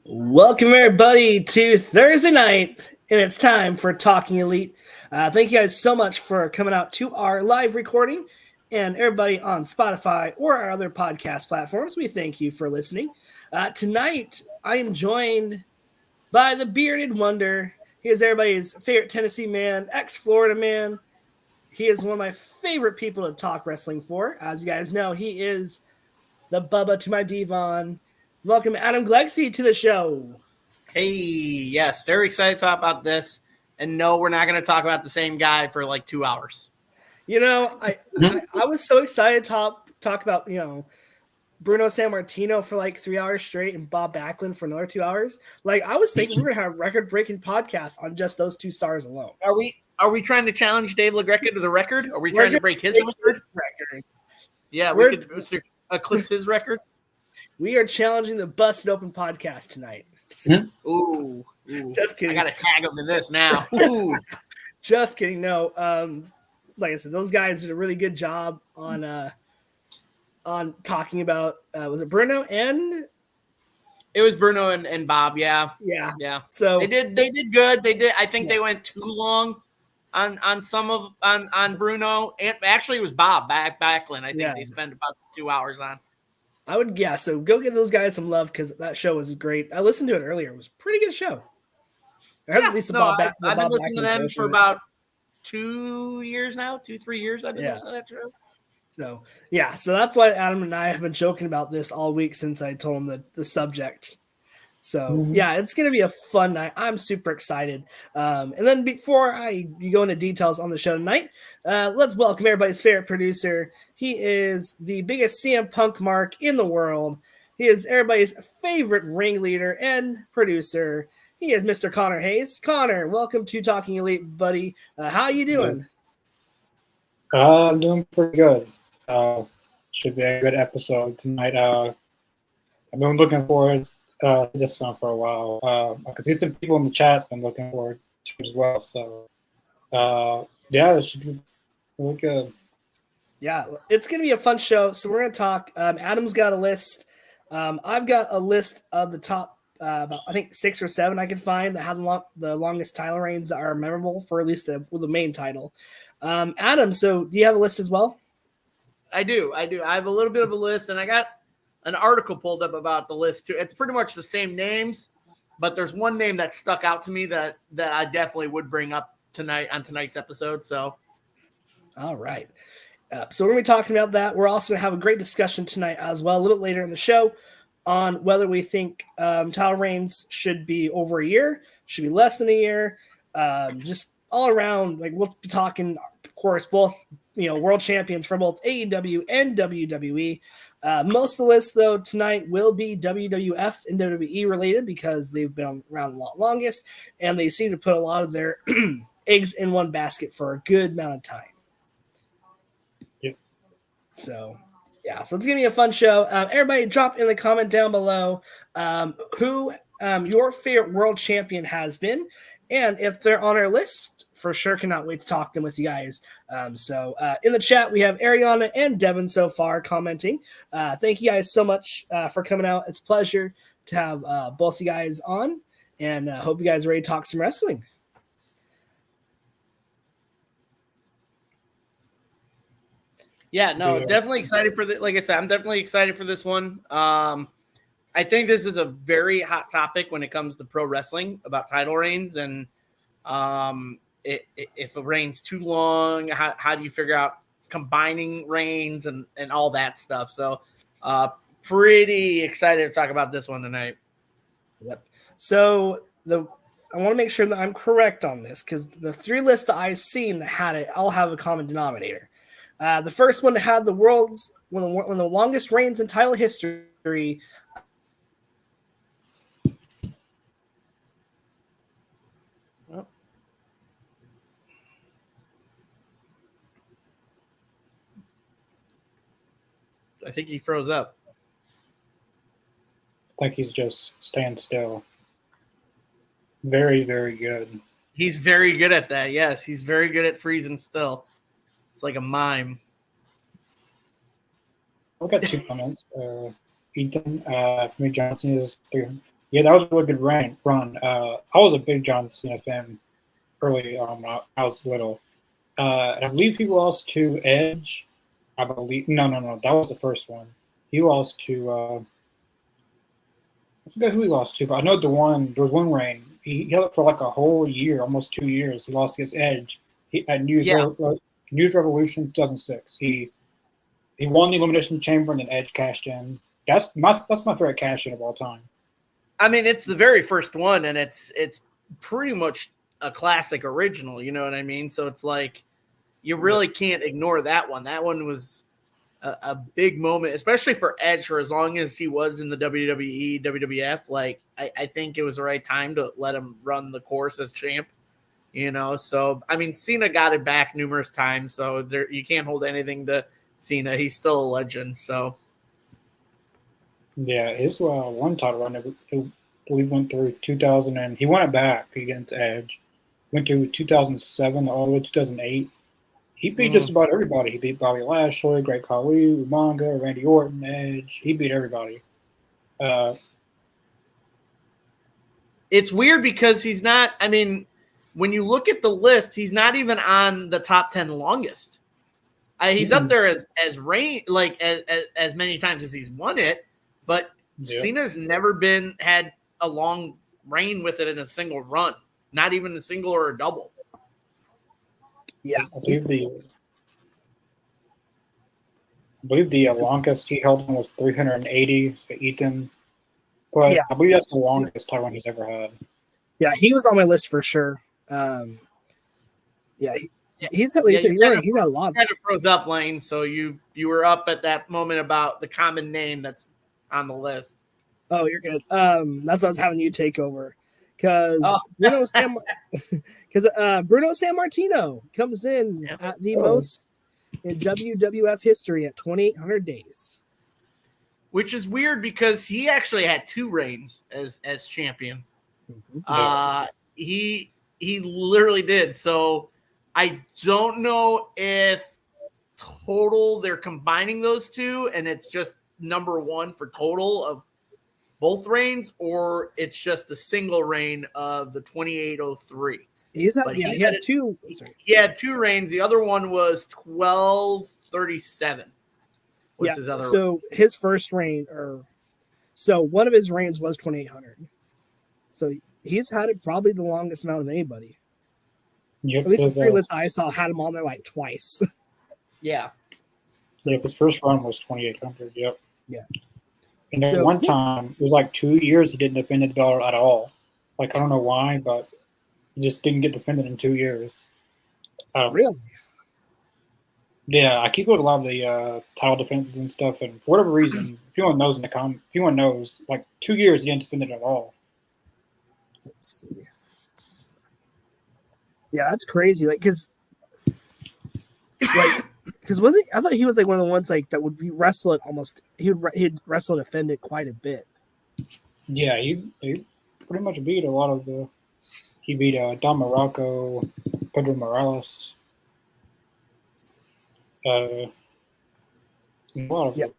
Welcome everybody to Thursday night, and it's time for Talking Elite. Thank you guys so much for coming out to our live recording, and everybody on Spotify or our other podcast platforms. We thank you for listening. Tonight, I am joined by the bearded wonder. He is everybody's favorite Tennessee man, ex-Florida man. He is one of my favorite people to talk wrestling for. As you guys know, he is the Bubba to my Devon. Welcome, Adam Glegsy, to the show. Hey, yes, very excited to talk about this. And no, we're not going to talk about the same guy for like 2 hours. You know, I was so excited to talk about, Bruno Sammartino for like 3 hours straight and Bob Backlund for another 2 hours. Like, I was thinking we're going to have a record-breaking podcast on just those two stars alone. Are we trying to challenge Dave LaGreca to the record? Are we trying to break his record? Yeah, we could eclipse his record. We are challenging the Busted Open podcast tonight. Ooh. Just kidding. I got to tag him in this now. Ooh. Just kidding. No. Like I said, those guys did a really good job on talking about was it Bruno and it was Bruno and Bob, yeah. So they did good. I think they went too long on Bruno, and actually it was Bob Backlund. I think they spent about 2 hours on. I would guess. So go give those guys some love because that show was great. I listened to it earlier. It was a pretty good show. I've been listening to them for about 2 years now, 2-3 years. I've been listening to that show. So that's why Adam and I have been joking about this all week since I told him the subject. So it's going to be a fun night. I'm super excited. And then before you go into details on the show tonight, let's welcome everybody's favorite producer. He is the biggest CM Punk mark in the world. He is everybody's favorite ringleader and producer. He is Mr. Connor Hayes. Connor, welcome to Talking Elite, buddy. How you doing? I'm doing pretty good. Should be a good episode tonight. I've been looking forward to this one for a while. I can see some people in the chat's been looking forward to it as well. So, it should be really good. Yeah, it's going to be a fun show. So we're going to talk. Adam's got a list. I've got a list of the top, about, I think 6 or 7 I could find that have the longest title reigns that are memorable for at least the main title. Adam, so do you have a list as well? I do. I have a little bit of a list, and I got an article pulled up about the list too. It's pretty much the same names, but there's one name that stuck out to me that I definitely would bring up tonight on tonight's episode. So, all right. So we're going to be talking about that. We're also going to have a great discussion tonight as well, a little bit later in the show, on whether we think title reigns should be over a year, should be less than a year, just all around. Like we'll be talking, of course, both world champions from both AEW and WWE. Most of the list, though, tonight will be WWF and WWE related because they've been around the longest, and they seem to put a lot of their eggs in one basket for a good amount of time. Yep. So it's going to be a fun show. Everybody drop in the comment down below who your favorite world champion has been, and if they're on our list, for sure cannot wait to talk them with you guys. So in the chat, we have Ariana and Devin so far commenting. Thank you guys so much for coming out. It's a pleasure to have both you guys on, and hope you guys are ready to talk some wrestling. Yeah, no, definitely excited for like I said, I'm definitely excited for this one. I think this is a very hot topic when it comes to pro wrestling about title reigns, and if a reign's too long, how do you figure out combining reigns and all that stuff? So pretty excited to talk about this one tonight. Yep. So I want to make sure that I'm correct on this because the 3 lists that I've seen that had it all have a common denominator. The first one to have the world's one of the longest reigns in title history. I think he froze up. think he's just staying still. Very, very good. He's very good at that. Yes, he's very good at freezing still. It's like a mime. I've got 2 comments. Ethan, for me, John Cena is 300. Yeah, that was a really good run. I was a big John Cena fan early on when I was little. And I believe he lost to Edge. I believe no, that was the first one. He lost to I forget who he lost to, but I know there was one reign. He held it for like a whole year, almost 2 years. He lost against Edge. At News Revolution 2006. He won the Elimination Chamber and then Edge cashed in. That's my favorite cash in of all time. I mean, it's the very first one, and it's pretty much a classic original. You know what I mean? So it's like you really can't ignore that one. That one was a big moment, especially for Edge, for as long as he was in the WWE, WWF. Like, I think it was the right time to let him run the course as champ. You know, so I mean, Cena got it back numerous times, so you can't hold anything to Cena. He's still a legend. So yeah, his one title run, I believe, went through 2000, and he won it back against Edge. Went to 2007 all the way to 2008. He beat just about everybody. He beat Bobby Lashley, Great Khali, Umaga, Randy Orton, Edge. He beat everybody. it's weird because he's not. I mean, when you look at the list, he's not even on the top 10 longest. He's up there as reign, like as many times as he's won it, but Cena's never had a long reign with it in a single run, not even a single or a double. Yeah, I believe the longest he held on was 380 for Ethan, but I believe that's the longest title he's ever had. Yeah, he was on my list for sure. He's at least he's had a lot. Kind of froze up, Lane. So you were up at that moment about the common name that's on the list. Oh, you're good. That's what I was having you take over because Bruno Sammartino comes in at the most in WWF history at 2,800 days, which is weird because he actually had 2 reigns as champion. He literally did. So I don't know if total they're combining those 2 and it's just number 1 for total of both reigns, or it's just the single reign of the 2803. He had 2. He had 2 reigns. The other one was 1237. His first reign, one of his reigns was 2,800. So he's had it probably the longest amount of anybody. Yep, at least the three lists I saw had him on there like twice. Yeah. So his first run was 2,800. Yep. Yeah. And then one time, it was like 2 years he didn't defend the belt at all. Like, I don't know why, but he just didn't get defended in 2 years. Really? Yeah, I keep looking at a lot of the title defenses and stuff, and for whatever reason, if anyone knows, like 2 years he didn't defend it at all. Let's see. Yeah, that's crazy. Because was he? I thought he was like one of the ones like that would be wrestle it almost. He'd wrestle and defend it quite a bit. Yeah, he pretty much beat a lot of the. He beat Don Morocco, Pedro Morales. A lot of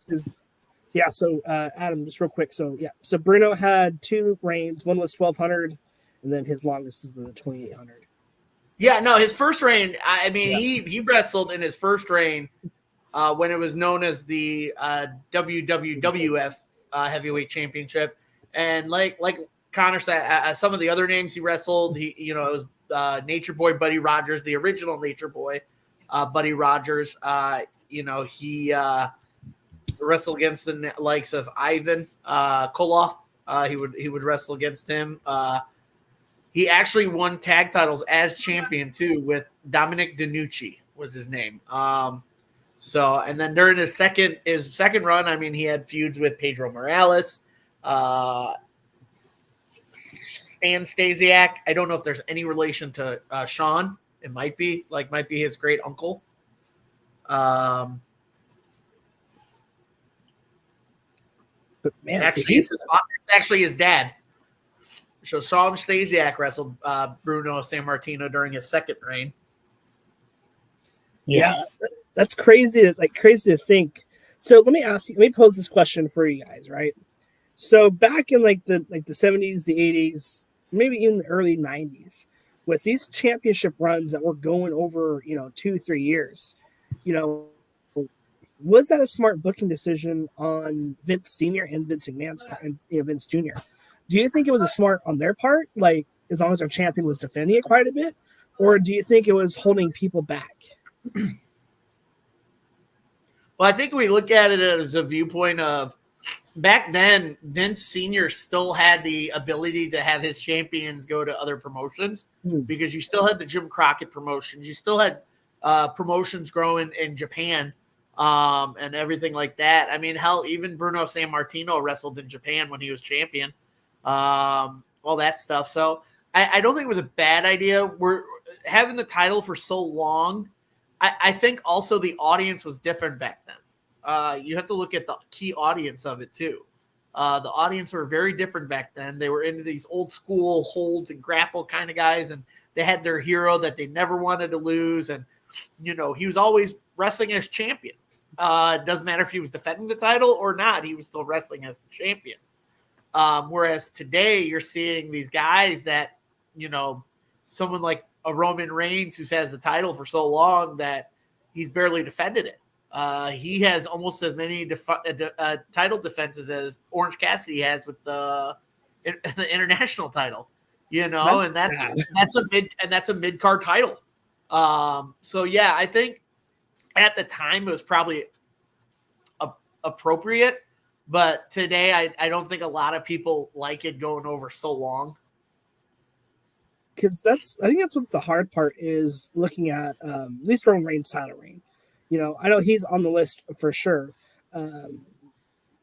So Adam, just real quick. So Bruno had 2 reigns. One was 1,200, and then his longest is the 2,800. Yeah, no, his first reign. I mean, he wrestled in his first reign when it was known as the WWF Heavyweight Championship, and like Connor said, some of the other names he wrestled, it was Nature Boy Buddy Rogers, the original Nature Boy, Buddy Rogers. He wrestled against the likes of Ivan Koloff. He would wrestle against him. He actually won tag titles as champion too with Dominic DiNucci was his name. And then during his second run, I mean, he had feuds with Pedro Morales, Stan Stasiak. I don't know if there's any relation to Sean. It might be his great uncle. But man, Actually, it's actually his dad. So Song Stasiak wrestled Bruno Sammartino during his second reign. Yeah, that's crazy. Crazy to think. So let me pose this question for you guys, right? So back in the 70s, the 80s, maybe even the early 90s, with these championship runs that were going over 2-3 years, was that a smart booking decision on Vince Senior and Vince McMahon's part, and Vince Junior? Do you think it was a smart on their part, like as long as their champion was defending it quite a bit, or do you think it was holding people back? Well, I think we look at it as a viewpoint of back then, Vince Sr. still had the ability to have his champions go to other promotions because you still had the Jim Crockett promotions. You still had promotions growing in Japan and everything like that. I mean, hell, even Bruno Sammartino wrestled in Japan when he was champion, all that stuff. So I don't think it was a bad idea. We're having the title for so long. I think also the audience was different back then. You have to look at the key audience of it too. The audience were very different back then. They were into these old school holds and grapple kind of guys, and they had their hero that they never wanted to lose. And, he was always wrestling as champion. It doesn't matter if he was defending the title or not. He was still wrestling as the champion. Whereas today you're seeing these guys that, someone like a Roman Reigns who has the title for so long that he's barely defended it. He has almost as many title defenses as Orange Cassidy has with the international title, that's a mid card title. So yeah, I think at the time it was probably appropriate, but today I don't think a lot of people like it going over so long. Because I think that's what the hard part is, looking at least Roman Reigns' title reign. I know he's on the list for sure,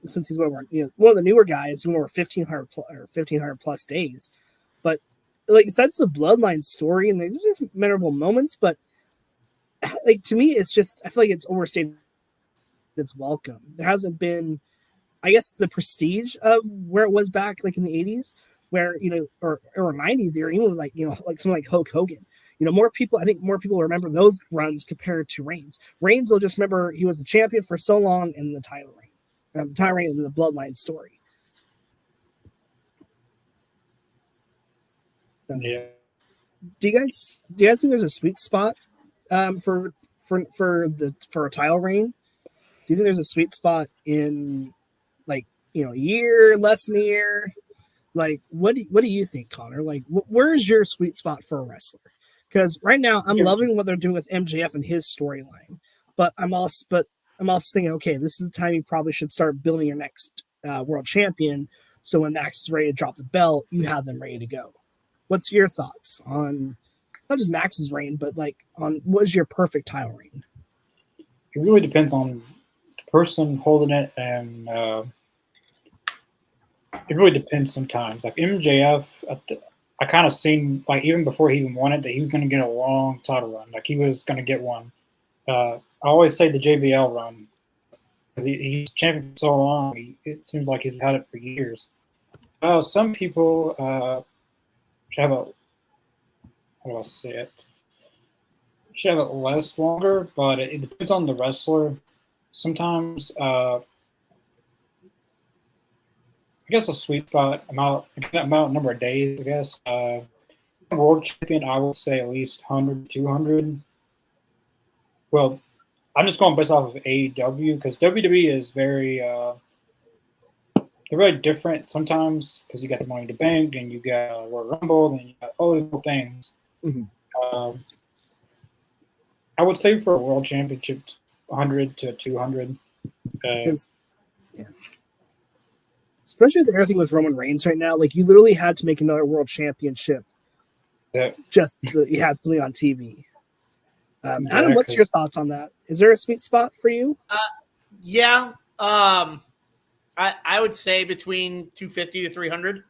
since he's one of the newer guys, who over 1,500 plus days. But like you said, it's a bloodline story, and there's just memorable moments. But like to me, it's just, I feel like it's overstated its welcome. There hasn't been, I guess, the prestige of where it was back like in the 80s, where or 90s, or even like someone like Hulk Hogan. I think more people remember those runs compared to Reigns. Reigns will just remember he was the champion for so long in the title reign, and the bloodline story. Yeah. Do you guys think there's a sweet spot for a title reign? Do you think there's a sweet spot in a year, less than a year? Like, what do you think, Connor? Like, where's your sweet spot for a wrestler? Because right now, I'm loving what they're doing with MJF and his storyline, but I'm also thinking, okay, this is the time you probably should start building your next world champion. So when Max is ready to drop the belt, you have them ready to go. What's your thoughts on not just Max's reign, but like on what is your perfect title reign? It really depends on the person holding it, and it really depends sometimes. Like MJF, I kind of seen, like, even before he even won it, that he was going to get a long title run. Like, he was going to get one. I always say the JBL run, because he's champion for so long. It seems like he's had it for years. Some people should have how do I say it? Should have it less longer, but it depends on the wrestler. Sometimes, I guess a sweet spot amount number of days, I guess. World champion, I would say at least 100, 200. Well, I'm just going based off of AEW, because WWE is they're really different sometimes, because you got the Money in the Bank, and you got Royal Rumble, and you got all these little things. Mm-hmm. I would say for a world championship, 100 to 200. Especially with everything with Roman Reigns right now, like you literally had to make another world championship. Just so you had something on TV. Adam, what's your thoughts on that? Is there a sweet spot for you? Yeah. I would say between 250 to 300.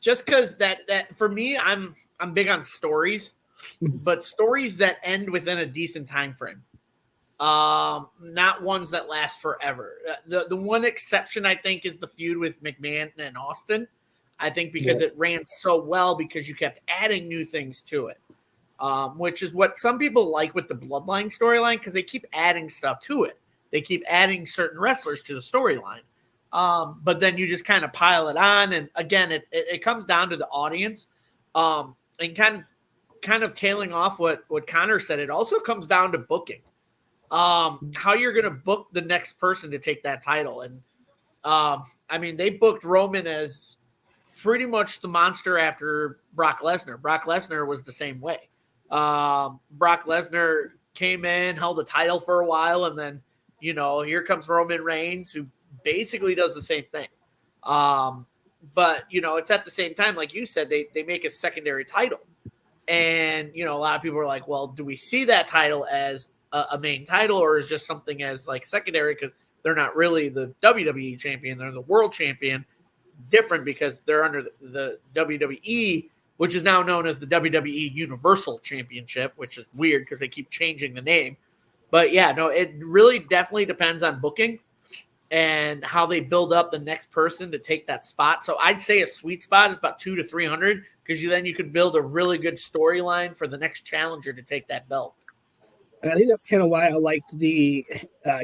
Just because that for me, I'm big on stories, but stories that end within a decent time frame. not ones that last forever. The one exception I think is the feud with McMahon and Austin. I think because it ran so well because you kept adding new things to it, which is what some people like with the Bloodline storyline because they keep adding stuff to it. They keep adding certain wrestlers to the storyline. But then you just kind of pile it on. And again, it comes down to the audience. And kind of tailing off what Connor said, it also comes down to booking. How you're going to book the next person to take that title. And I mean, they booked Roman as pretty much the monster after Brock Lesnar. Brock Lesnar was the same way. Brock Lesnar came in, held the title for a while, and then, here comes Roman Reigns, who basically does the same thing. But, it's at the same time, like you said, they make a secondary title. And, a lot of people are like, well, do we see that title as a main title or is just something as like secondary? Because they're not really the WWE champion. They're the world champion. Different because they're under the WWE, which is now known as the WWE Universal Championship, which is weird because they keep changing the name. But yeah, no, it really definitely depends on booking and how they build up the next person to take that spot. So I'd say a sweet spot is about 200 to 300 because then you could build a really good storyline for the next challenger to take that belt. And I think that's kind of why I liked the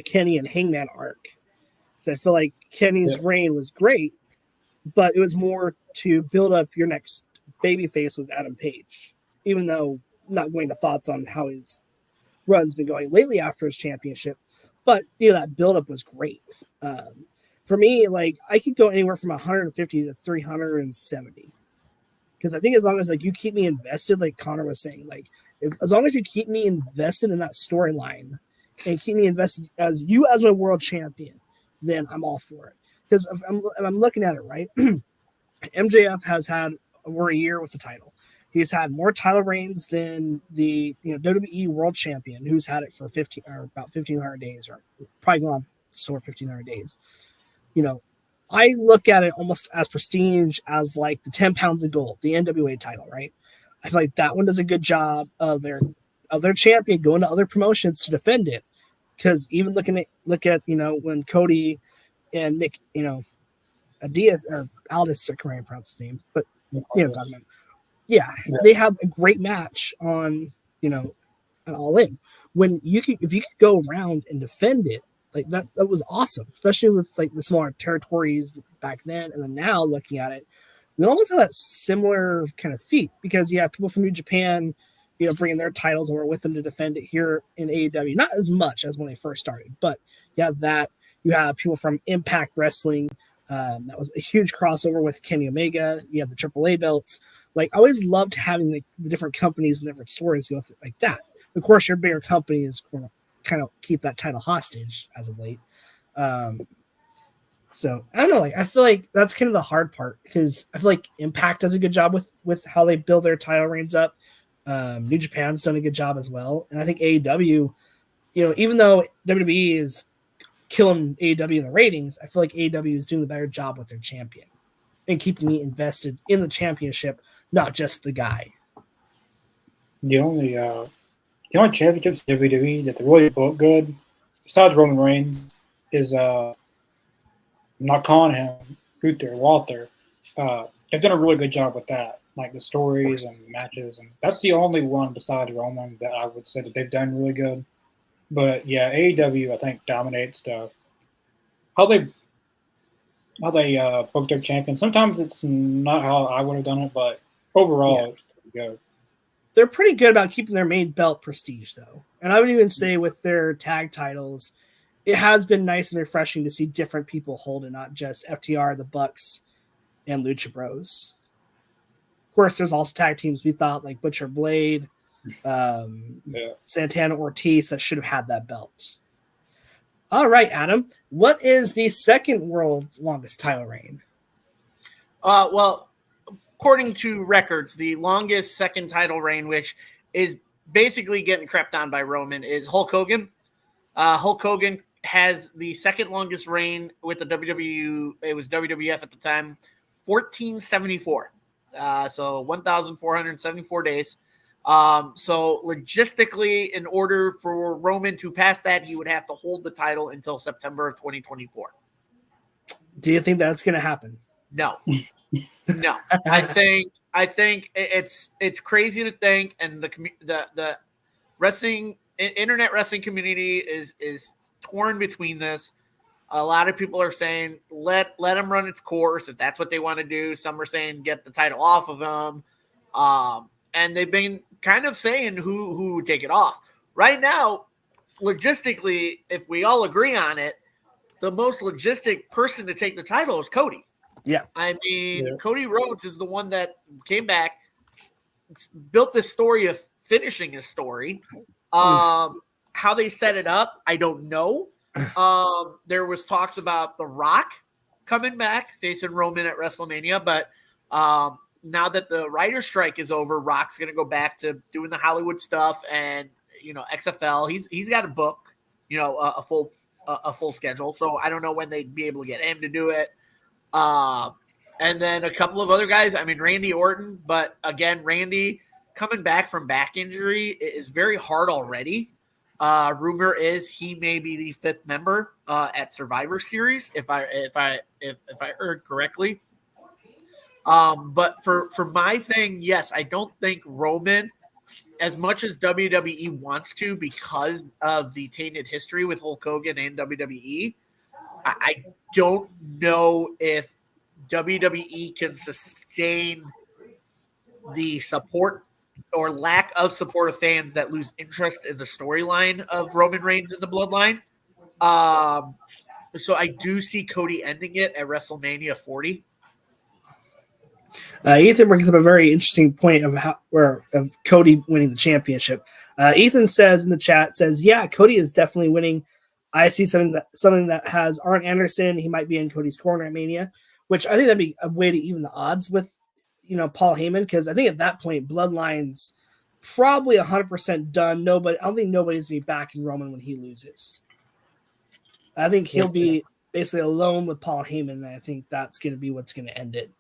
Kenny and Hangman arc. So I feel like Kenny's reign was great, but it was more to build up your next babyface with Adam Page, even though I'm not going to thoughts on how his run's been going lately after his championship. But, that buildup was great. For me, like, I could go anywhere from 150 to 370. Because I think as long as, like, you keep me invested, like Connor was saying, like, as long as you keep me invested in that storyline and keep me invested as my world champion, then I'm all for it. Because I'm looking at it, right? MJF has had over a year with the title. He's had more title reigns than the WWE World Champion, who's had it for about 1,500 days, or probably gone for 1,500 days. I look at it almost as prestige as like the 10 pounds of gold, the NWA title, right? I feel like that one does a good job of their champion going to other promotions to defend it. Because even look at when Cody and Nick, Diaz or Aldis, I can't pronounce his name, but talking about. Yeah, they have a great match on, an All In. If you could go around and defend it, like that was awesome, especially with like the smaller territories back then. And then now looking at it, we almost have that similar kind of feat because you have people from New Japan, bringing their titles over with them to defend it here in AEW. Not as much as when they first started, but you have that. You have people from Impact Wrestling. That was a huge crossover with Kenny Omega. You have the AAA belts. Like, I always loved having the different companies and different stories go through like that. Of course, your bigger company is going to kind of keep that title hostage as of late. So I don't know. Like, I feel like that's kind of the hard part because I feel like Impact does a good job with how they build their title reigns up. New Japan's done a good job as well, and I think AEW, even though WWE is killing AEW in the ratings, I feel like AEW is doing a better job with their champion and keeping me invested in the championship, not just the guy. The only championships in WWE that they really book good, besides Roman Reigns, is I'm not calling him Gunther, Walter. They've done a really good job with that, like the stories and matches, and that's the only one besides Roman that I would say that they've done really good. But yeah, AEW I think dominates how they book their champion. Sometimes it's not how I would have done it, but overall it's pretty good. They're pretty good about keeping their main belt prestige, though. And I would even say with their tag titles, it has been nice and refreshing to see different people hold it, not just FTR, the Bucks, and Lucha Bros. Of course, there's also tag teams we thought like Butcher Blade, Santana Ortiz that should have had that belt. All right, Adam, what is the second world's longest title reign? Well, according to records, the longest second title reign, which is basically getting crept on by Roman, is Hulk Hogan. Hulk Hogan has the second longest reign with the WWE. It was WWF at the time, 1474. So 1,474 days. So logistically, in order for Roman to pass that, he would have to hold the title until September of 2024. Do you think that's going to happen? No. I think it's crazy to think, and the wrestling internet wrestling community is torn between this. A lot of people are saying let him run its course if that's what they want to do. Some are saying get the title off of him, and they've been kind of saying who would take it off. Right now, logistically, if we all agree on it, the most logistic person to take the title is Cody. Yeah. I mean, Cody Rhodes is the one that came back, built this story of finishing his story. How they set it up, I don't know. There was talks about The Rock coming back, facing Roman at WrestleMania, but now that the writer's strike is over, Rock's going to go back to doing the Hollywood stuff and, XFL. He's got a book, a full schedule. So I don't know when they'd be able to get him to do it. And then a couple of other guys. I mean, Randy Orton, but again, Randy coming back from back injury is very hard already. Rumor is he may be the 5th member at Survivor Series, if I heard correctly. But for my thing, yes, I don't think Roman, as much as WWE wants to because of the tainted history with Hulk Hogan and WWE, I don't know if WWE can sustain the support or lack of support of fans that lose interest in the storyline of Roman Reigns in the Bloodline. So I do see Cody ending it at WrestleMania 40. Ethan brings up a very interesting point of Cody winning the championship. Ethan says in the chat, yeah, Cody is definitely winning. I see something that has Arn Anderson. He might be in Cody's corner at Mania, which I think that'd be a way to even the odds with, Paul Heyman, because I think at that point, Bloodline's probably 100% done. I don't think nobody's going to be back in Roman when he loses. I think he'll be basically alone with Paul Heyman, and I think that's going to be what's going to end it.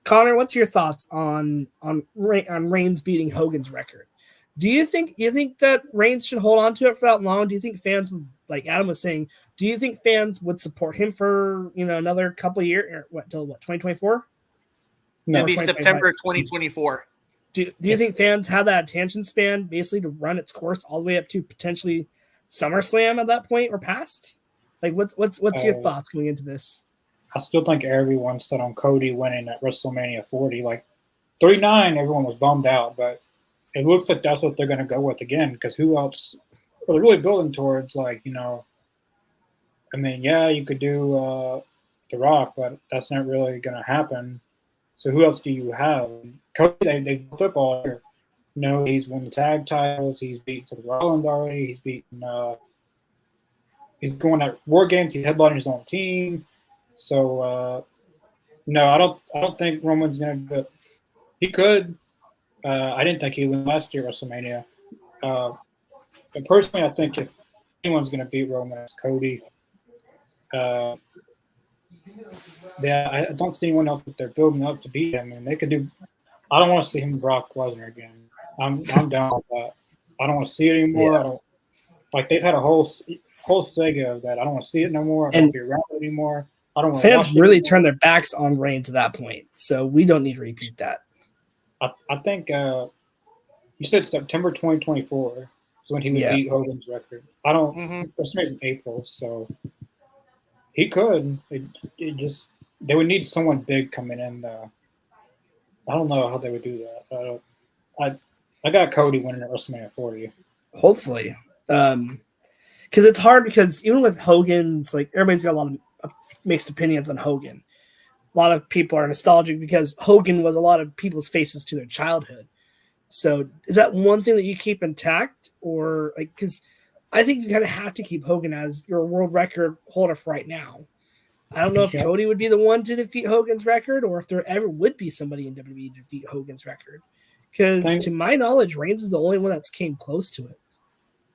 Connor, what's your thoughts on Reigns beating Hogan's record? Do you think that Reigns should hold on to it for that long? Do you think fans would, like Adam was saying, do you think fans would support him for another couple of years, or till 2024? No, maybe September 2024. Do you think fans have that attention span basically to run its course all the way up to potentially SummerSlam at that point or past? Like, what's your thoughts going into this? I still think everyone set on Cody winning at WrestleMania 40. Like 39, everyone was bummed out, but it looks like that's what they're going to go with again. Because who else? Well, they're really building towards I mean, yeah, you could do The Rock, but that's not really going to happen. So who else do you have? Cody, they built up all year. He's won the tag titles. He's beaten Seth Rollins already. He's beaten. He's going at War Games. He's headlining his own team. So no, I don't think Roman's gonna do it. He could. I didn't think he would last year at WrestleMania. But personally, I think if anyone's gonna beat Roman, it's Cody. Yeah, I don't see anyone else that they're building up to beat him. And they could do. I don't want to see him Brock Lesnar again. I'm down with that. I don't want to see it anymore. Yeah. I don't like they've had a whole saga of that. I don't want to see it no more. I don't want to be around it anymore. I don't want to fans really turn their backs on Reigns at that point, so we don't need to repeat that. I think you said September 2024 is when he would beat Hogan's record. I don't. This makes in April, so he could. They would need someone big coming in. I don't know how they would do that. I got Cody winning at WrestleMania 40. Hopefully, because it's hard because even with Hogan's, like everybody's got a lot of mixed opinions on Hogan. A lot of people are nostalgic because Hogan was a lot of people's faces to their childhood. So is that one thing that you keep intact, or like, because I think you kind of have to keep Hogan as your world record holder for right now. I don't know if Cody would be the one to defeat Hogan's record, or if there ever would be somebody in WWE to defeat Hogan's record. Because to my knowledge, Reigns is the only one that's came close to it.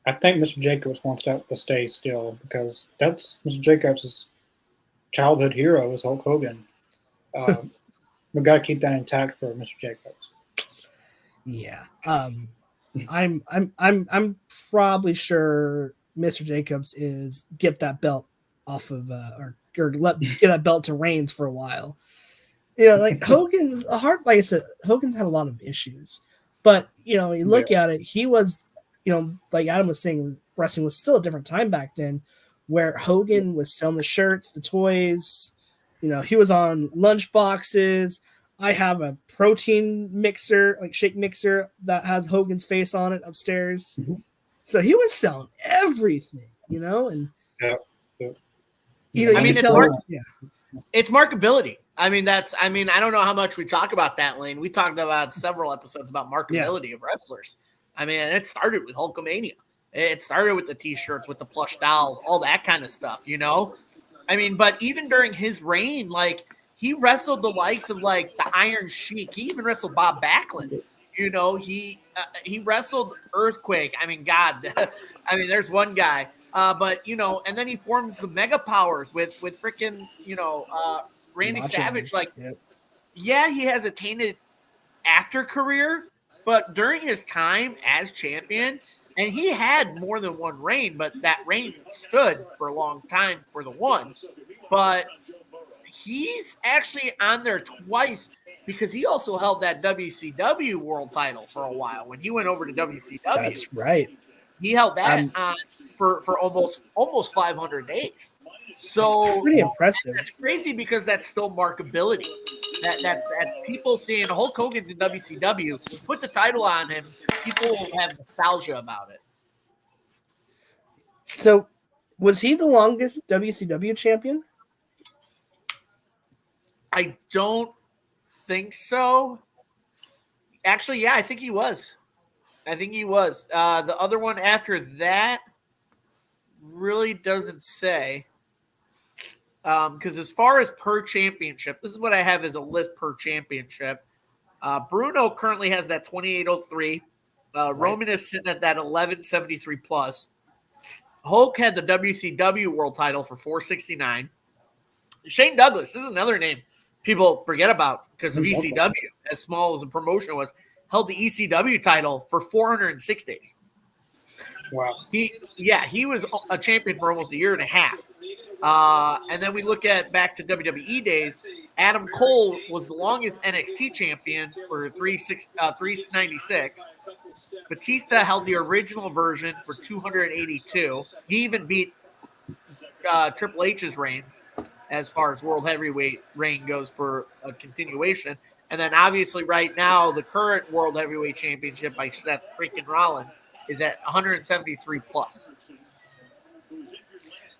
I think Mr. Jacobs wants that to stay still because that's Mr. Jacobs' childhood hero is Hulk Hogan. We've got to keep that intact for Mr. Jacobs. Yeah. I'm probably sure Mr. Jacobs is get that belt off of or get that belt to Reigns for a while. Like Hogan, like I said, Hogan's had a lot of issues, but you look at it, he was, like Adam was saying, wrestling was still a different time back then, where Hogan was selling the shirts, the toys. He was on lunch boxes. I have a protein mixer, like shake mixer, that has Hogan's face on it upstairs. So he was selling everything, and Yeah. you I mean, can tell. it's markability. I mean, I don't know how much we talk about that, Lane. We talked about several episodes about markability of wrestlers. I mean, it started with Hulkamania. It started with the T-shirts, with the plush dolls, all that kind of stuff, I mean, but even during his reign, like, he wrestled the likes of, like, the Iron Sheik. He even wrestled Bob Backlund. He wrestled Earthquake. I mean, God, I mean, there's one guy. But and then he forms the Mega Powers with freaking Randy Macho Savage. Man. Like, Yep. yeah, he has a tainted after career, but during his time as champion, and he had more than one reign, but that reign stood for a long time for the one. But he's actually on there twice because he also held that WCW world title for a while when he went over to WCW. That's right. He held that on for almost 500 days. So that's pretty impressive. That's crazy because that's still markability. That's people seeing Hulk Hogan's in WCW, put the title on him, people will have nostalgia about it. So, was he the longest WCW champion? I don't think so. Actually, yeah, I think he was. The other one after that really doesn't say. Because as far as per championship, this is what I have as a list per championship. Bruno currently has that 2803. Right. Roman is sitting at that 1173 plus. Hulk had the WCW world title for 469. Shane Douglas, this is another name people forget about because of ECW, as small as the promotion was, held the ECW title for 406 days. Wow. He was a champion for almost a year and a half. And then we look at back to WWE days. Adam Cole was the longest NXT champion for 396. Batista held the original version for 282. He even beat Triple H's reigns as far as World Heavyweight reign goes for a continuation. And then obviously right now, the current World Heavyweight Championship by Seth freaking Rollins is at 173 plus.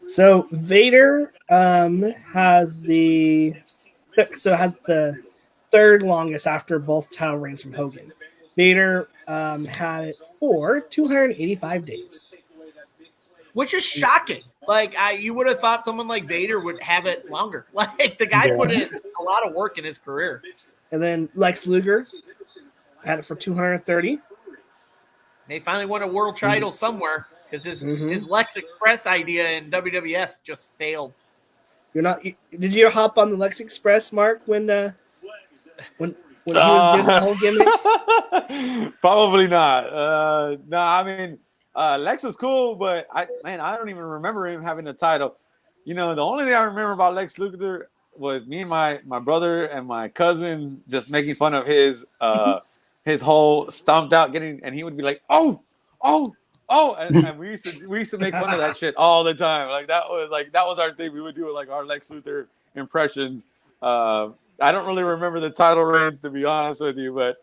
So Vader has the third longest after both title reigns from Hogan. Vader had it for 285 days, which is shocking. Like you would have thought someone like Vader would have it longer. Like the guy put in a lot of work in his career. And then Lex Luger had it for 230. They finally won a world title somewhere. Because his Lex Express idea in WWF just failed. Did you hop on the Lex Express, Mark, when he was doing the whole gimmick? Probably not. No, I mean Lex was cool, but I don't even remember him having a title. The only thing I remember about Lex Luger was me and my brother and my cousin just making fun of his whole stomped out and he would be like, oh, and we used to make fun of that shit all the time. That was our thing. We would do our Lex Luthor impressions. I don't really remember the title reigns, to be honest with you, but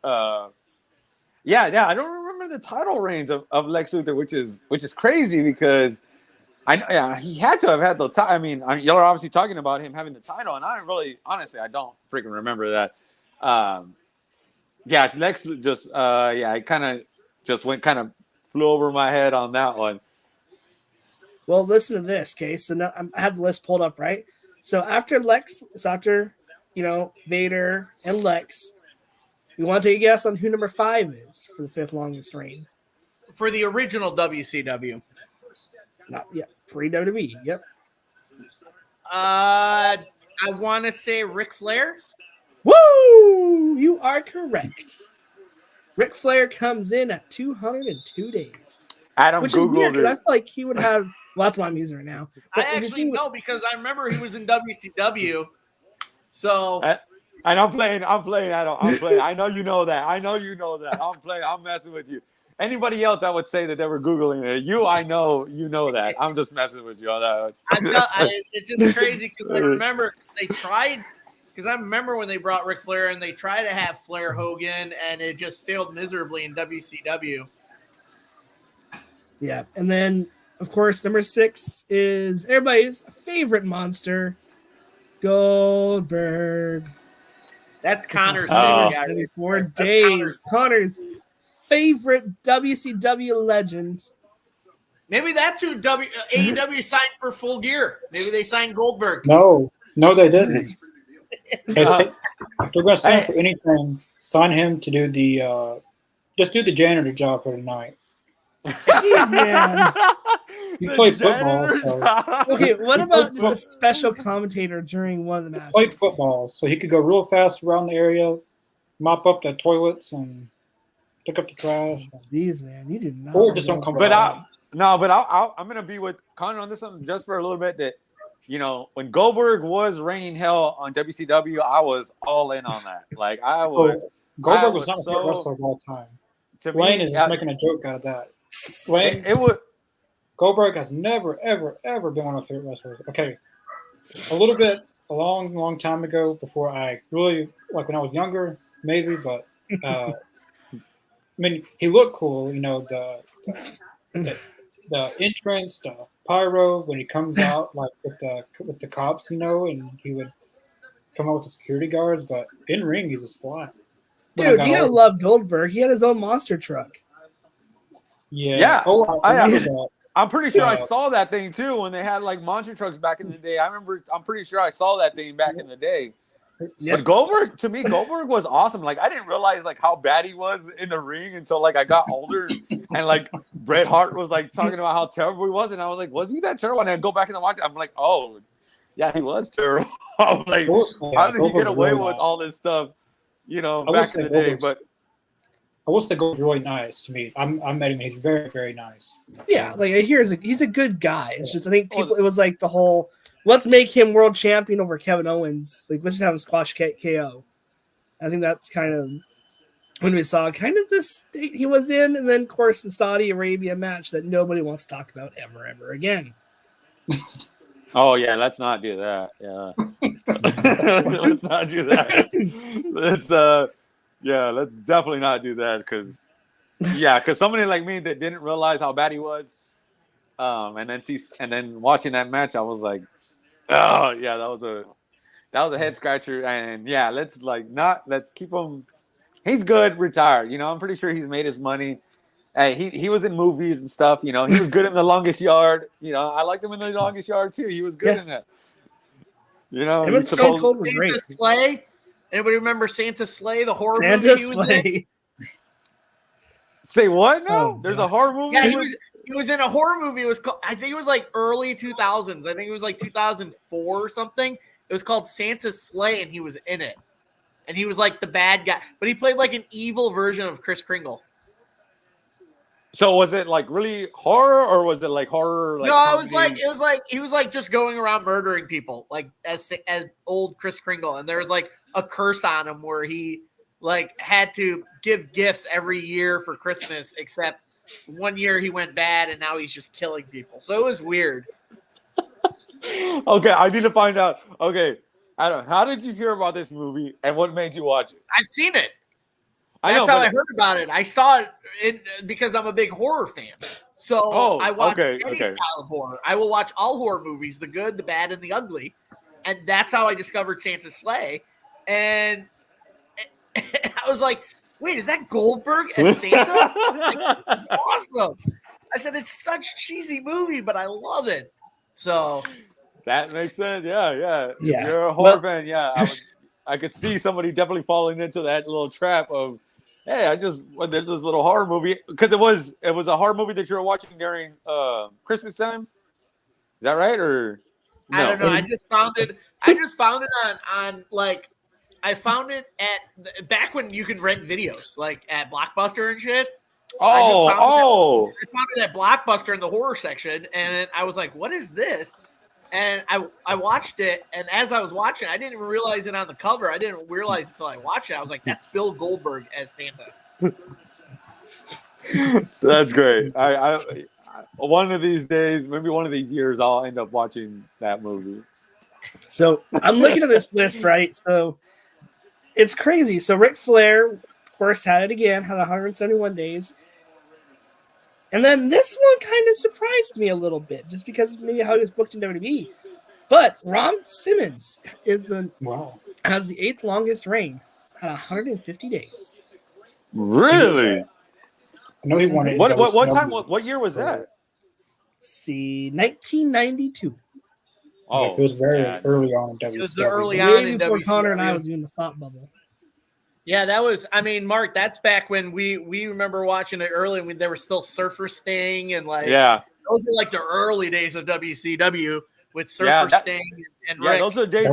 yeah, I don't remember the title reigns of Lex Luthor, which is crazy because he had to have had the title. I mean, y'all are obviously talking about him having the title, and I don't freaking remember that. Lex just it kind of just went kind of flew over my head on that one. Well, listen to this, okay? So now I have the list pulled up, right? So after Vader and Lex, you want to take a guess on who number 5 is for the 5th longest reign? For the original WCW. Not yet. Pre-WWE, yep. I want to say Ric Flair. Woo! You are correct. Ric Flair comes in at 202 days. Adam Which is weird Googled because I it. feel like he would have. Well, that's why I'm using it now. But I if you actually think- know because I remember he was in WCW. So And I'm playing, Adam. I'm playing. I know you know that. I'm playing. I'm messing with you. Anybody else, I would say that they were Googling it. I know you know that. I'm just messing with you on that. it's just crazy because I remember they tried. Because I remember when they brought Ric Flair and they tried to have Flair Hogan, and it just failed miserably in WCW. Yeah, and then of course number 6 is everybody's favorite monster, Goldberg. That's Connor's Oh. favorite guy. Right 4 there. That's days. Connor's favorite WCW legend. Maybe that's who AEW signed for Full Gear. Maybe they signed Goldberg. No, they didn't. If they're going to sign for anything, sign him to do the just do the janitor job for tonight. Jeez, man. You play football, Okay, what about just a special commentator during one of the matches? played football, so he could go real fast around the area, mop up the toilets, and pick up the trash. Jeez, man, you do not. Or just don't come But around. I'm gonna be with Connor on this one just for a little bit. That when Goldberg was reigning hell on WCW, I was all in on that. Like I was. Goldberg was not a so- great wrestler of all time. To Wayne me, is just making a joke out of that. Wayne, it was. Goldberg has never, ever, ever been one of my favorite wrestlers. Okay, a little bit, a long, long time ago, before I really, like when I was younger, maybe, but I mean, he looked cool, the entrance, the pyro, when he comes out, like with the cops, and he would come out with the security guards, but in ring, he's a squat. Dude, you gotta love Goldberg. He had his own monster truck. Yeah. Oh, I remember that. I'm pretty sure I Yeah. saw that thing too when they had like monster trucks back in the day. I'm pretty sure I saw that thing back in the day. Yep. But Goldberg was awesome. Like I didn't realize like how bad he was in the ring until like I got older, and like Bret Hart was like talking about how terrible he was, and I was like, was he that terrible? And I go back and watch it. I'm like, oh, yeah, he was terrible. I'm like, how did he get away with all this stuff? Back in the day. But I will say Goldberg's really nice to me. I met him. He's very, very nice. Yeah, like he's a good guy. It's just I think it was like the whole let's make him world champion over Kevin Owens. Like let's just have him squash KO. I think that's kind of when we saw kind of the state he was in, and then of course the Saudi Arabia match that nobody wants to talk about ever again. oh yeah, let's not do that. Yeah, let's not do that. Let's definitely not do that because somebody like me that didn't realize how bad he was, and then watching that match, I was like, oh yeah, that was a head scratcher, and let's keep him. He's good, retired. I'm pretty sure he's made his money. Hey, he was in movies and stuff. He was good in The Longest Yard. I liked him in The Longest Yard too. He was good in that. Him and Stone Cold were great. Santa Slay. Anybody remember Santa Slay, the horror Santa movie? He was in? Slay. Say what now? Oh, There's God. a horror movie. Yeah, he was in a horror movie. It was called, I think it was like early 2000s. I think it was like 2004 or something. It was called Santa Slay, and he was in it. And he was like the bad guy, but he played like an evil version of Kris Kringle. So was it like really horror, or was it like horror? Like No, it was like he was like just going around murdering people, like as old Kris Kringle, and there was like a curse on him where he like had to give gifts every year for Christmas, except one year he went bad, and now he's just killing people. So it was weird. Okay, I need to find out. Okay, Adam, how did you hear about this movie, and what made you watch it? I've seen it. I That's know, how but- I heard about it. I saw it because I'm a big horror fan. So I watch any style of horror. I will watch all horror movies, the good, the bad, and the ugly. And that's how I discovered Santa Slay. And I was like, wait, is that Goldberg as Santa? Like, this is awesome. I said, it's such a cheesy movie, but I love it. So That makes sense. Yeah. If Yeah. you're a horror fan, I could see somebody definitely falling into that little trap of, hey, there's this little horror movie, because it was a horror movie that you were watching during Christmas time. Is that right? Or no? I don't know. I just found it on like I found it at back when you could rent videos, like at Blockbuster and shit. I found it at Blockbuster in the horror section, and I was like, "What is this?" And I watched it, and as I was watching, I didn't even realize it on the cover. I didn't realize it until I watched it. I was like, "That's Bill Goldberg as Santa." That's great. I one of these days, maybe one of these years, I'll end up watching that movie. So I'm looking at this list, right? So it's crazy. So Ric Flair, of course, had it again, had 171 days. And then this one kind of surprised me a little bit, just because maybe how he was booked in WWE. But Ron Simmons has the 8th longest reign at 150 days. Really? I know he won it. What time? What year was that? Let's see, 1992. Oh, it was very early on in WCW. It was early on Way in before WCW. Connor and I was in the thought bubble. Yeah, that was. I mean, Mark, that's back when we remember watching it early when there was still Surfer Sting and those are like the early days of WCW with Surfer Sting and Rick. Those are days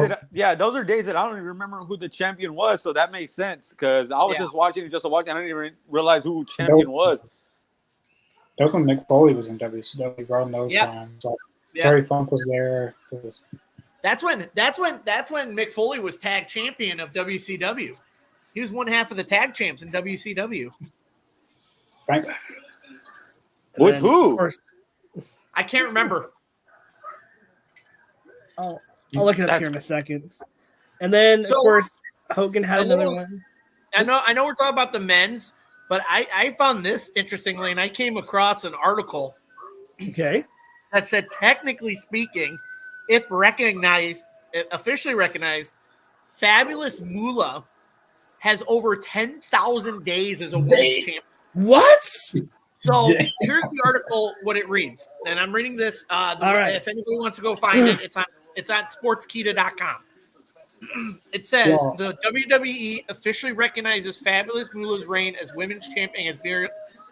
that I don't even remember who the champion was. So that makes sense because I was just watching. I didn't even realize who champion was. That was when Mick Foley was in WCW around those times. Terry Funk was there. That's when Mick Foley was tag champion of WCW. He was one half of the tag champs in WCW. Right. With who? I can't remember. I'll look it up here in a second. And then, of course, Hogan had another one. I know we're talking about the men's, but I found this interestingly, and I came across an article that said, technically speaking, if officially recognized, Fabulous Moolah has over 10,000 days as a women's champion. What? So here's the article, what it reads. And I'm reading this. If anybody wants to go find it, it's on sportskita.com. It says the WWE officially recognizes Fabulous Moolah's reign as women's champion as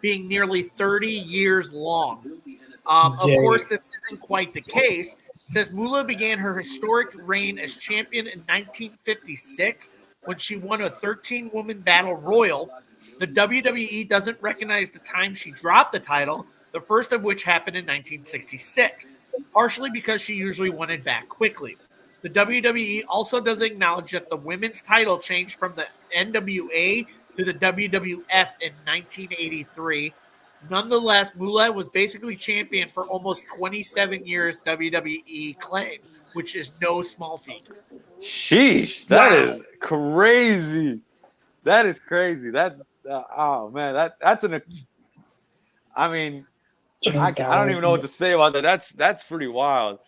being nearly 30 years long. Of course, this isn't quite the case. It says Moolah began her historic reign as champion in 1956 when she won a 13-woman battle royal. The WWE doesn't recognize the time she dropped the title, the first of which happened in 1966, partially because she usually won it back quickly. The WWE also doesn't acknowledge that the women's title changed from the NWA to the WWF in 1983. Nonetheless, Moolah was basically champion for almost 27 years, WWE claims, which is no small feat. Sheesh, that is crazy. That is crazy. That's that's an. I mean, I don't even know what to say about that. That's pretty wild.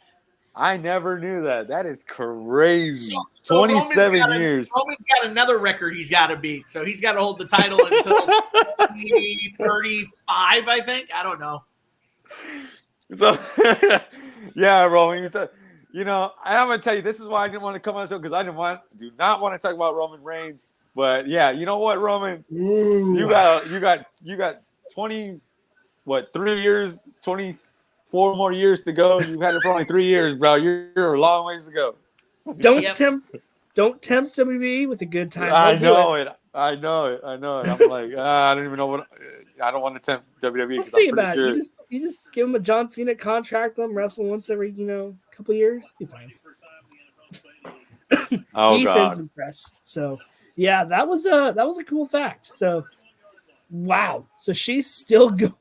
I never knew that. That is crazy. So 27 years. Roman's got another record he's got to beat, so he's got to hold the title until 35, I think. I don't know. So, yeah, Roman. I'm gonna tell you, this is why I didn't want to come on the show because I do not want to talk about Roman Reigns. But yeah, you know what, Roman? You got 3 years, 24 more years to go. You've had it for only 3 years, bro. You're a long ways to go. Don't tempt WWE with a good time. I know it. I'm like, I don't even know what. I don't want to tempt WWE because I'm pretty sure. You just give him a John Cena contract, let him wrestle once every couple years. Be fine. Ethan's impressed. So yeah, that was a cool fact. So wow. So she's still going.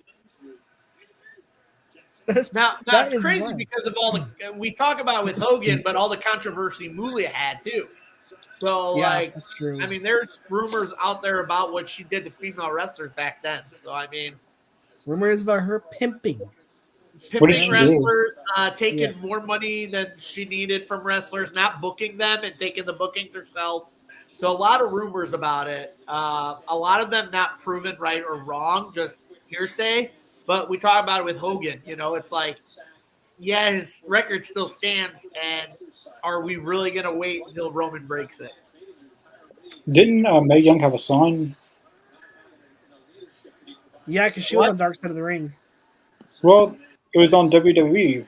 Now it's crazy because of all the we talk about with Hogan, but all the controversy Moolah had too. So that's true. I mean, there's rumors out there about what she did to female wrestlers back then. So I mean, rumors about her pimping wrestlers, taking more money than she needed from wrestlers, not booking them and taking the bookings herself. So a lot of rumors about it. A lot of them not proven right or wrong, just hearsay. But we talk about it with Hogan. It's like, yeah, his record still stands, and are we really going to wait until Roman breaks it? Didn't Mae Young have a son? Yeah, because she was on Dark Side of the Ring. Well, it was on WWE.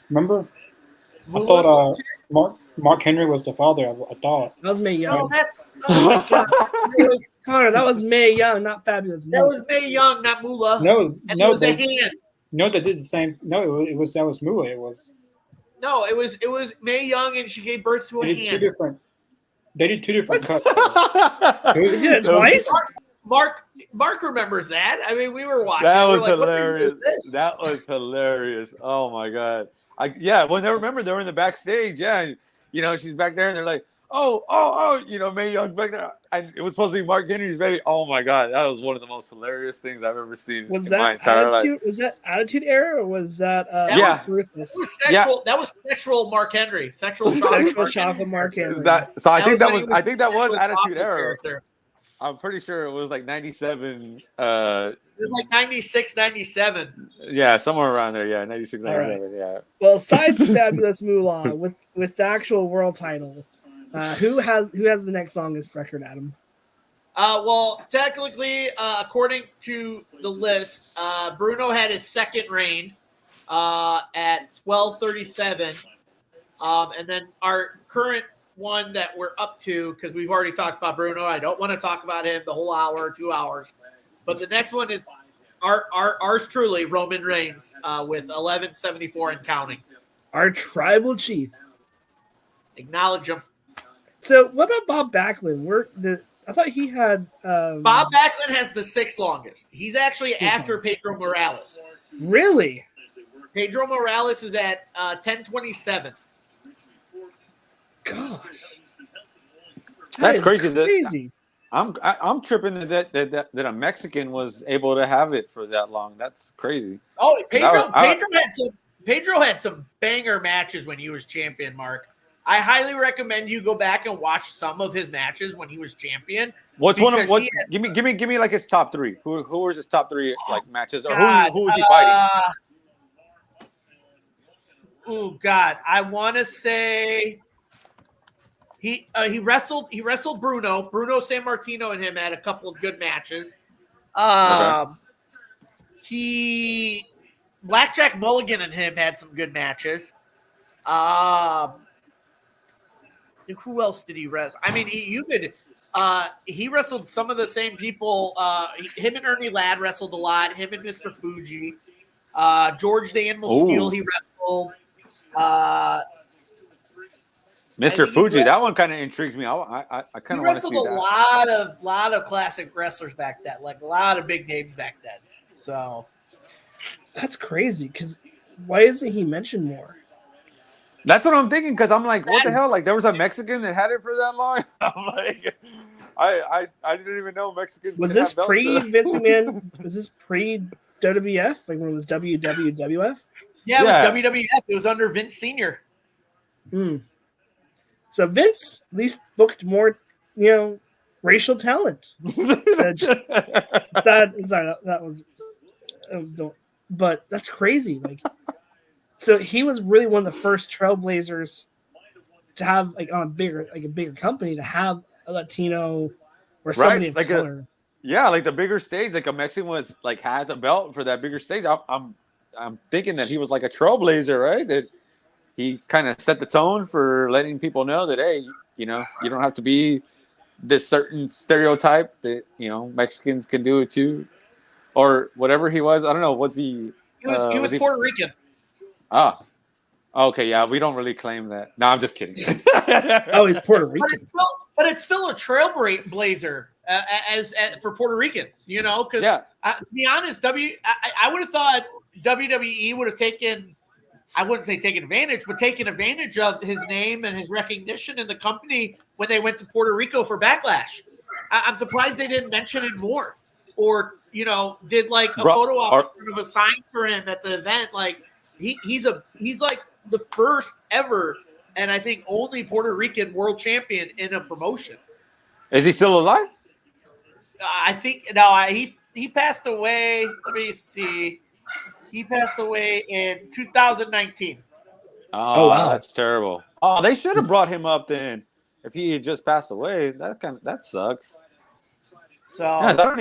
Remember? I thought Mark Henry was the father. I thought. That was Mae No, Young. that's oh my god. Connor, that was Mae Young, not Fabulous That Moolah. was Mae Young, not Moolah. No, And no, it was a they hand. did the same. No, it was that was Moolah. It was. No, it was Mae Young, and she gave birth to a They did two hand. different. They did two different cuts. They did it twice? Mark remembers that. I mean, we were watching. That we were was like, what hilarious. is this? That was hilarious. Oh my god. Well, I remember they were in the backstage. Yeah, and, she's back there, and they're like, oh, Mae Young back there. And it was supposed to be Mark Henry's baby. Oh my god, that was one of the most hilarious things I've ever seen. Was in my that entire life. attitude? Was that Attitude Era, or was that? Yeah. Ruthless? That was sexual. That was sexual Mark Henry. Sexual Chocolate Mark Henry. So I think that when was he Attitude sexually Era. character. I'm pretty sure it was like 97. It was like 96, 97. Yeah, somewhere around there. Yeah, 96, All 97. Yeah. Well, besides Fabulous Moolah, with the actual world title, who has the next longest record, Adam? Well, technically, according to the list, Bruno had his second reign at 1237. And then our current one that we're up to, because we've already talked about Bruno. I don't want to talk about him the whole hour or 2 hours. But the next one is ours truly, Roman Reigns, with 1174 and counting. Our tribal chief. Acknowledge him. So what about Bob Backlund? I thought he had Bob Backlund has the sixth longest. He's actually after Pedro Morales. Really? Pedro Morales is at 1027. Gosh, That's is crazy. Crazy. I'm tripping that a Mexican was able to have it for that long. That's crazy. Oh, Pedro had some banger matches when he was champion, Mark. I highly recommend you go back and watch some of his matches when he was champion. What's one of what? Give me like his top three. Who was his top three like matches, or who was he fighting? Oh God, I want to say he wrestled Bruno Sammartino, and him had a couple of good matches. Blackjack Mulligan and him had some good matches. Who else did he wrestle? I mean, he wrestled some of the same people. Him and Ernie Ladd wrestled a lot. Him and Mr. Fuji. George the Animal Steel, he wrestled. Mr. Fuji, that one kind of intrigues me. I kind of want to see that. He wrestled a lot of classic wrestlers back then, like a lot of big names back then. So that's crazy. Because why isn't he mentioned more? That's what I'm thinking. Because I'm like, what the hell? Like, there was a Mexican that had it for that long. I'm like, I didn't even know Mexicans. Was this pre Vince McMahon? Was this pre WWF? Like when it was WWF? Yeah, it was WWF. It was under Vince Sr. So Vince at least booked more, racial talent. That was, but that's crazy. Like, so he was really one of the first trailblazers to have on a bigger company to have a Latino or somebody of color. Like the bigger stage, like a Mexican was like had the belt for that bigger stage. I'm thinking that he was like a trailblazer, right? That he kind of set the tone for letting people know that, hey, you don't have to be this certain stereotype that, Mexicans can do it too, or whatever he was. I don't know. Was he? He was Puerto Rican. Ah, okay. Yeah, we don't really claim that. No, I'm just kidding. Oh, he's Puerto Rican. But it's still a trailblazer as for Puerto Ricans, because to be honest, I would have thought WWE would have taken, I wouldn't say taken advantage, but taken advantage of his name and his recognition in the company when they went to Puerto Rico for Backlash. I'm surprised they didn't mention it more, or did like a photo op of a sign for him at the event. Like he's like the first ever, and I think only Puerto Rican world champion in a promotion. Is he still alive? I think he passed away. Let me see. He passed away in 2019. Oh wow, that's terrible. Oh, they should have brought him up then. If he had just passed away, that sucks. So I don't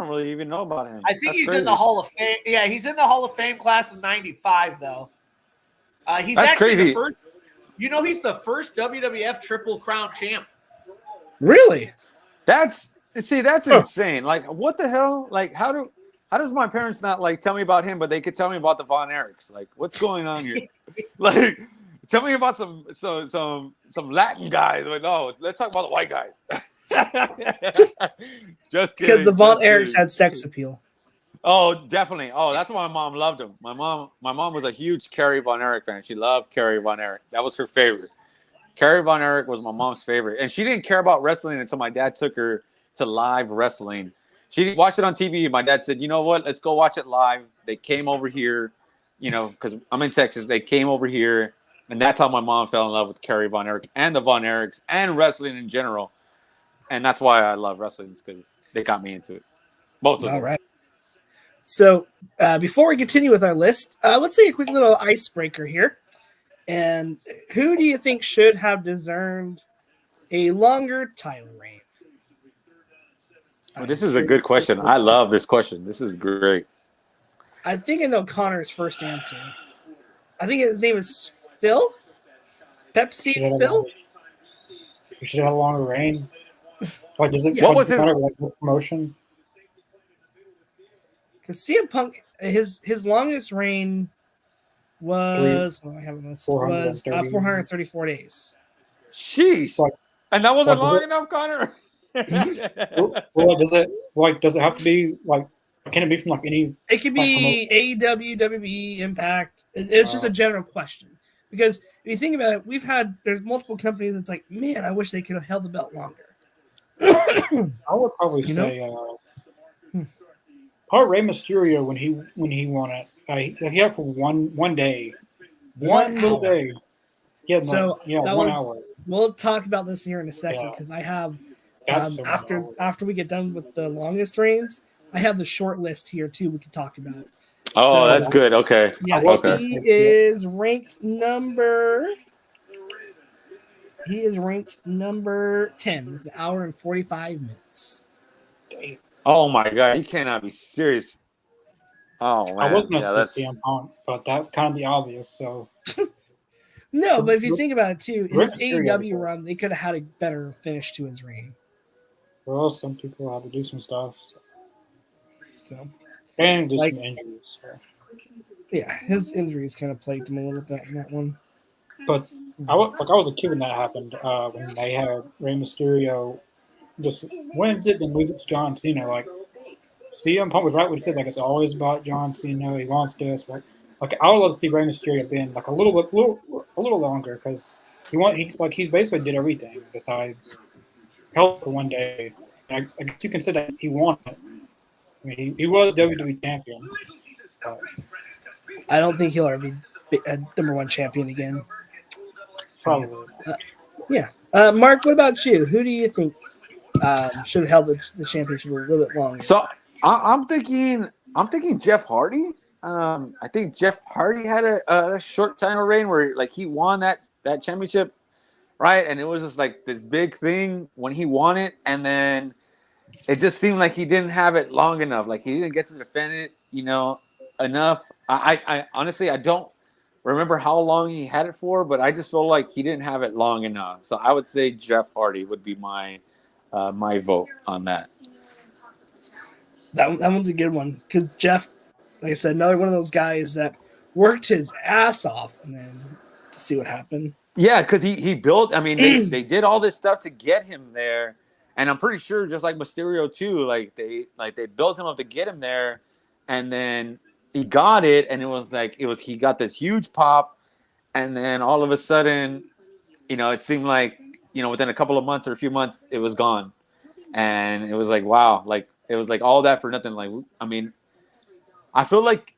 really even know about him. I think he's in the Hall of Fame. Yeah, he's in the Hall of Fame class of '95, though. He's that's actually crazy. the first. You know, he's the first WWF Triple Crown champ. Really? That's insane. Like, what the hell? Like, how does my parents not like tell me about him, but they could tell me about the Von Erichs? Like, what's going on here? Like, tell me about some Latin guys. Like, no, let's talk about the white guys. Just kidding. Because the Von just Erichs kidding. had sex appeal. Oh, definitely. Oh, that's why my mom loved him. My mom was a huge Kerry Von Erich fan. She loved Kerry Von Erich. That was her favorite. Kerry Von Erich was my mom's favorite, and she didn't care about wrestling until my dad took her to live wrestling. She watched it on TV. My dad said, "You know what? Let's go watch it live." They came over here, you know, because I'm in Texas. They came over here, and that's how my mom fell in love with Kerry Von Erich and the Von Erichs and wrestling in general. And that's why I love wrestling, because they got me into it. Both of them. All right. So before we continue with our list, let's take a quick little icebreaker here. And who do you think should have deserved a longer title reign? Well, this is a good question. I love this question. This is great. I think I know Connor's first answer. I think his name is Phil. Pepsi Phil. You should have a longer reign. Like, is it? What was his like promotion? Because CM Punk, his longest reign was 434 days. Jeez. Like, and that wasn't long enough, Connor. well, does it have to be like? Can it be from like any? It could be AEW, WWE, Impact. It's just a general question, because if you think about it, there's multiple companies that's like, man, I wish they could have held the belt longer. I would probably say probably Rey Mysterio when he won it. He had it for one day, one little day. Yeah, so that 1 was, hour. We'll talk about this here in a second, because I have after we get done with the longest reigns, I have the short list here too. We can talk about. Oh, so, that's good. Okay. Yeah, okay. He is ranked number 10 with an hour and 45 minutes. Oh my God, you cannot be serious. Oh man, I was going to say CM Punk, but that's kind of the obvious. So no, but if you think about it too, his AEW run, they could have had a better finish to his reign. Well, some people have to do some stuff. So and just some injuries. So. Yeah, his injuries kind of plagued him a little bit in that one. But I was a kid when that happened. When they had Rey Mysterio just wins it and lose it to John Cena. Like CM Punk was right when he said, like, it's always about John Cena. He wants this, but like I would love to see Rey Mysterio been like a little longer, because he's basically did everything besides help for one day. And I guess you can say that he won it. I mean, he was WWE champion. I don't think he'll ever be a number one champion again. Probably. Yeah. Mark, what about you? Who do you think should have held the championship a little bit longer? So I'm thinking Jeff Hardy. I think Jeff Hardy had a short title reign where like he won that championship, right? And it was just like this big thing when he won it, and then it just seemed like he didn't have it long enough. Like he didn't get to defend it, enough. I honestly I don't remember how long he had it for, but I just feel like he didn't have it long enough. So I would say Jeff Hardy would be my vote on that. That one's a good one, because Jeff, like I said, another one of those guys that worked his ass off and then to see what happened. Yeah, because he built. I mean, they did all this stuff to get him there, and I'm pretty sure just like Mysterio too, they built him up to get him there, and then he got it, and he got this huge pop, and then all of a sudden, it seemed like within a couple of months or a few months it was gone, and it was like wow, like it was like all that for nothing. Like I mean, I feel like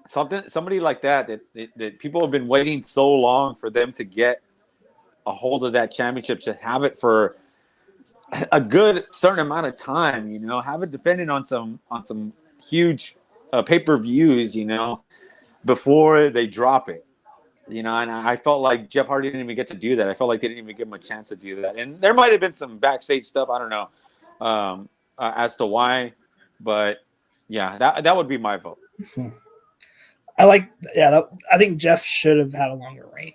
somebody like that people have been waiting so long for them to get a hold of that championship, to have it for a good certain amount of time, have it defended on some huge pay-per-views, before they drop it, and I felt like Jeff Hardy didn't even get to do that. I felt like they didn't even give him a chance to do that, and there might have been some backstage stuff, I don't know, as to why, but yeah, that would be my vote. I think Jeff should have had a longer reign.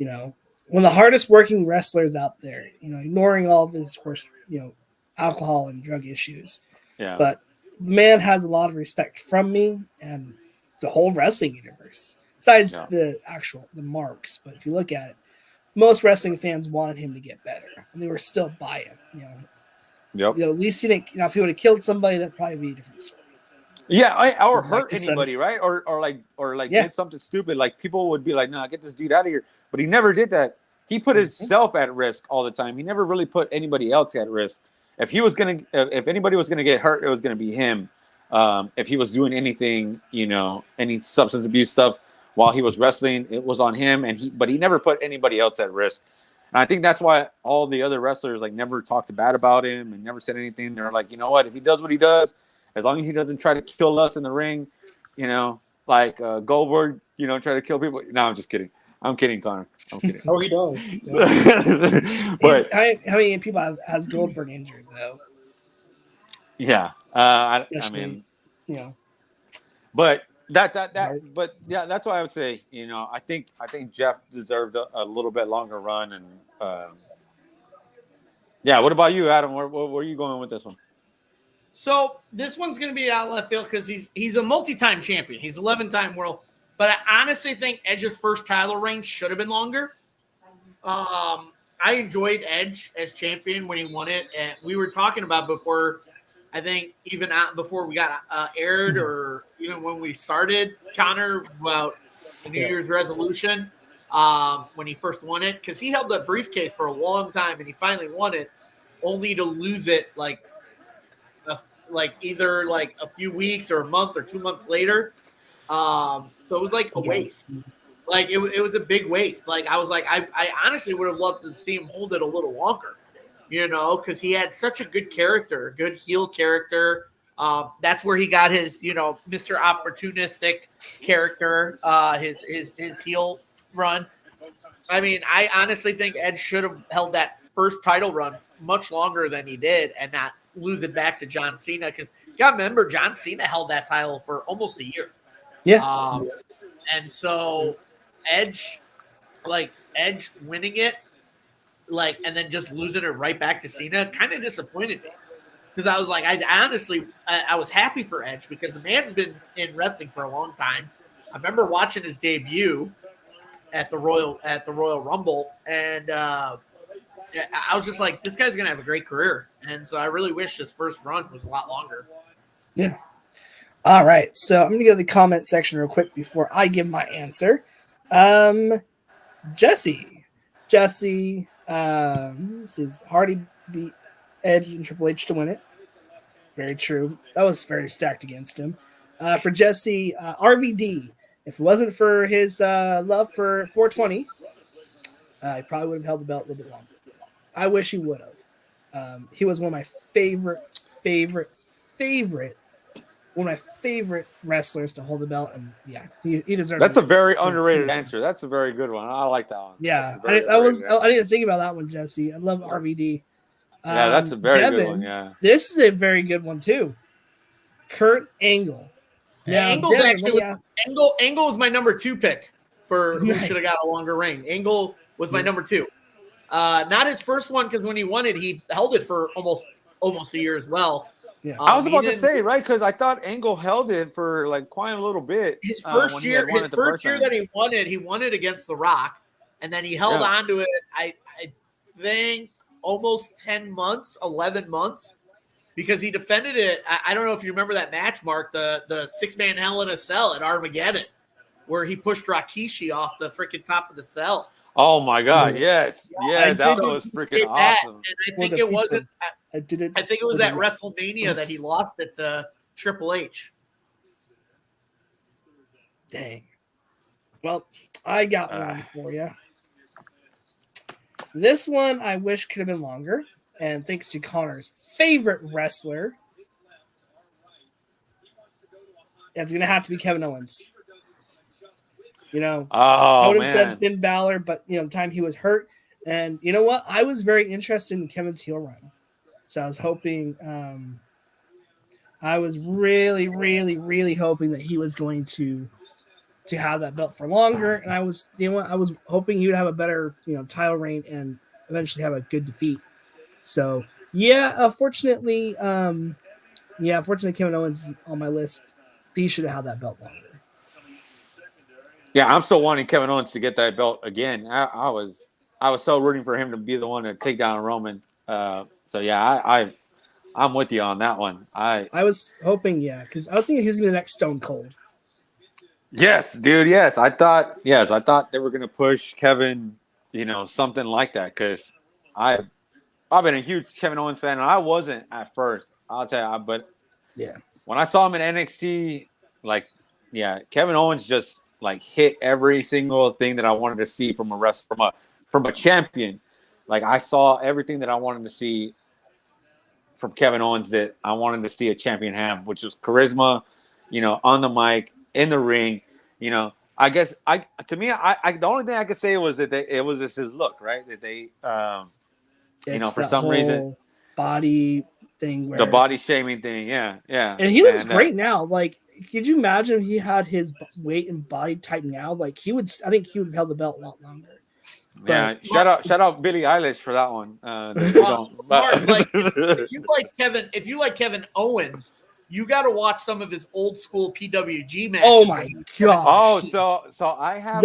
You know, one of the hardest working wrestlers out there. You know, ignoring all of his, of course, alcohol and drug issues. Yeah. But the man has a lot of respect from me and the whole wrestling universe. Besides the marks, but if you look at it, most wrestling fans wanted him to get better, and they were still by him. Yep. At least he didn't. If he would have killed somebody, that'd probably be a different story. Yeah, or hurt anybody, right? Or Yeah. did something stupid. Like people would be like, "Nah, get this dude out of here." But he never did that. He put himself at risk all the time. He never really put anybody else at risk. If anybody was gonna get hurt, it was gonna be him. If he was doing anything, any substance abuse stuff while he was wrestling, it was on him. But he never put anybody else at risk. And I think that's why all the other wrestlers never talked bad about him and never said anything. They're like, you know what? If he does what he does, as long as he doesn't try to kill us in the ring, like Goldberg, try to kill people. No, I'm just kidding. I'm kidding, Connor. I'm kidding. Oh, he does. But how many people has Goldberg injured though? Yeah, I mean, but but yeah, that's why I would say, I think Jeff deserved a little bit longer run, and yeah. What about you, Adam? Where are you going with this one? So this one's going to be out left field because he's a multi-time champion. He's 11-time world. But I honestly think Edge's first title reign should have been longer. I enjoyed Edge as champion when he won it. And we were talking about before, I think even before we got aired or even when we started, Connor, about the New Year's resolution when he first won it. Because he held that briefcase for a long time and he finally won it only to lose it either a few weeks or a month or 2 months later. So it was like a waste. It was a big waste. I was like, I honestly would have loved to see him hold it a little longer, because he had such a good character, good heel character. That's where he got his, Mr. Opportunistic character, his heel run. I mean, I honestly think Edge should have held that first title run much longer than he did and not lose it back to John Cena, because you got to remember John Cena held that title for almost a year. Yeah. And so Edge winning it, and then just losing it right back to Cena kind of disappointed me, because I was like, I was happy for Edge because the man's been in wrestling for a long time. I remember watching his debut at the Royal Rumble, and I was just like, this guy's going to have a great career. And so I really wish his first run was a lot longer. Yeah. All right. So I'm going to go to the comment section real quick before I give my answer. Jesse says Hardy beat Edge and Triple H to win it. Very true. That was very stacked against him. For Jesse, RVD, if it wasn't for his love for 420, he probably would have held the belt a little bit longer. I wish he would have. He was one of my favorite wrestlers to hold the belt, and yeah, he deserves. That's a very underrated answer. That's a very good one. I like that one. Yeah, I didn't think about that one, Jesse. I love RVD. Yeah, that's a very Devin, good one. Yeah, this is a very good one too. Kurt Angle. Now, Angle was my number 2 pick for who should have got a longer reign. Angle was my number 2. Not his first one, because when he won it, he held it for almost a year as well. Yeah. I was about to say, right, because I thought Angle held it for quite a little bit. His first year that he won it against The Rock, and then he held on to it. I think almost 10 months, 11 months, because he defended it. I don't know if you remember that match, Mark, the 6-man Hell in a Cell at Armageddon, where he pushed Rikishi off the freaking top of the cell. Oh my God! Yes, that was freaking awesome. And I think it wasn't. I think it was at WrestleMania that he lost it to Triple H. Dang. Well, I got one for you. This one I wish could have been longer, and thanks to Connor's favorite wrestler, it's going to have to be Kevin Owens. I would have said Finn Balor, but the time he was hurt, and you know what? I was very interested in Kevin's heel run, so I was hoping. I was really, really, really hoping that he was going to to have that belt for longer. And I was, I was hoping he would have a better, title reign and eventually have a good defeat. So yeah, unfortunately, Kevin Owens is on my list. He should have had that belt longer. Yeah, I'm still wanting Kevin Owens to get that belt again. I was so rooting for him to be the one to take down Roman. So yeah, I'm with you on that one. I was hoping, because I was thinking he was gonna be the next Stone Cold. Yes, dude. Yes, I thought they were gonna push Kevin, something like that. Because I've been a huge Kevin Owens fan, and I wasn't at first. I'll tell you, but yeah, when I saw him in NXT, Kevin Owens just hit every single thing that I wanted to see from a wrestler, from a champion. Like I saw everything that I wanted to see from Kevin Owens that I wanted to see a champion have, which was charisma, on the mic, in the ring. I guess the only thing I could say was that it was just his look, right? That they, for some reason, body thing, the body shaming thing, yeah. And he looks great now. Like, could you imagine if he had his weight and body type now? Like, I think he would have held the belt a lot longer. Yeah, shout out Billie Eilish for that one. Mark, if you like Kevin Owens, you got to watch some of his old school PWG matches. Oh my god! Oh, so I have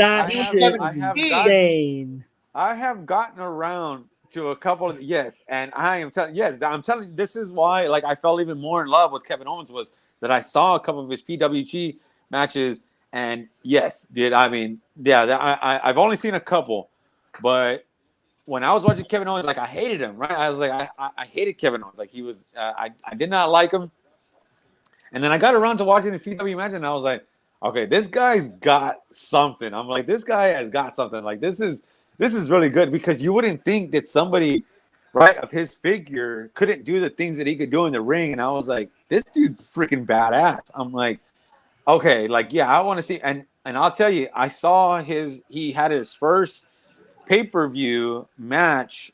insane. I have gotten around to a couple of and I'm telling you, this is why I fell even more in love with Kevin Owens was that I saw a couple of his PWG matches, and dude, I mean, I've only seen a couple. But when I was watching Kevin Owens, I hated him, right? I was I hated Kevin Owens. He was, I did not like him. And then I got around to watching this PW match, and I was like, okay, this guy's got something. I'm like, this guy has got something. This is really good, because you wouldn't think that somebody, right, of his figure couldn't do the things that he could do in the ring. And I was like, this dude's freaking badass. I'm like, okay, I want to see. And I'll tell you, I saw he had his first pay-per-view match,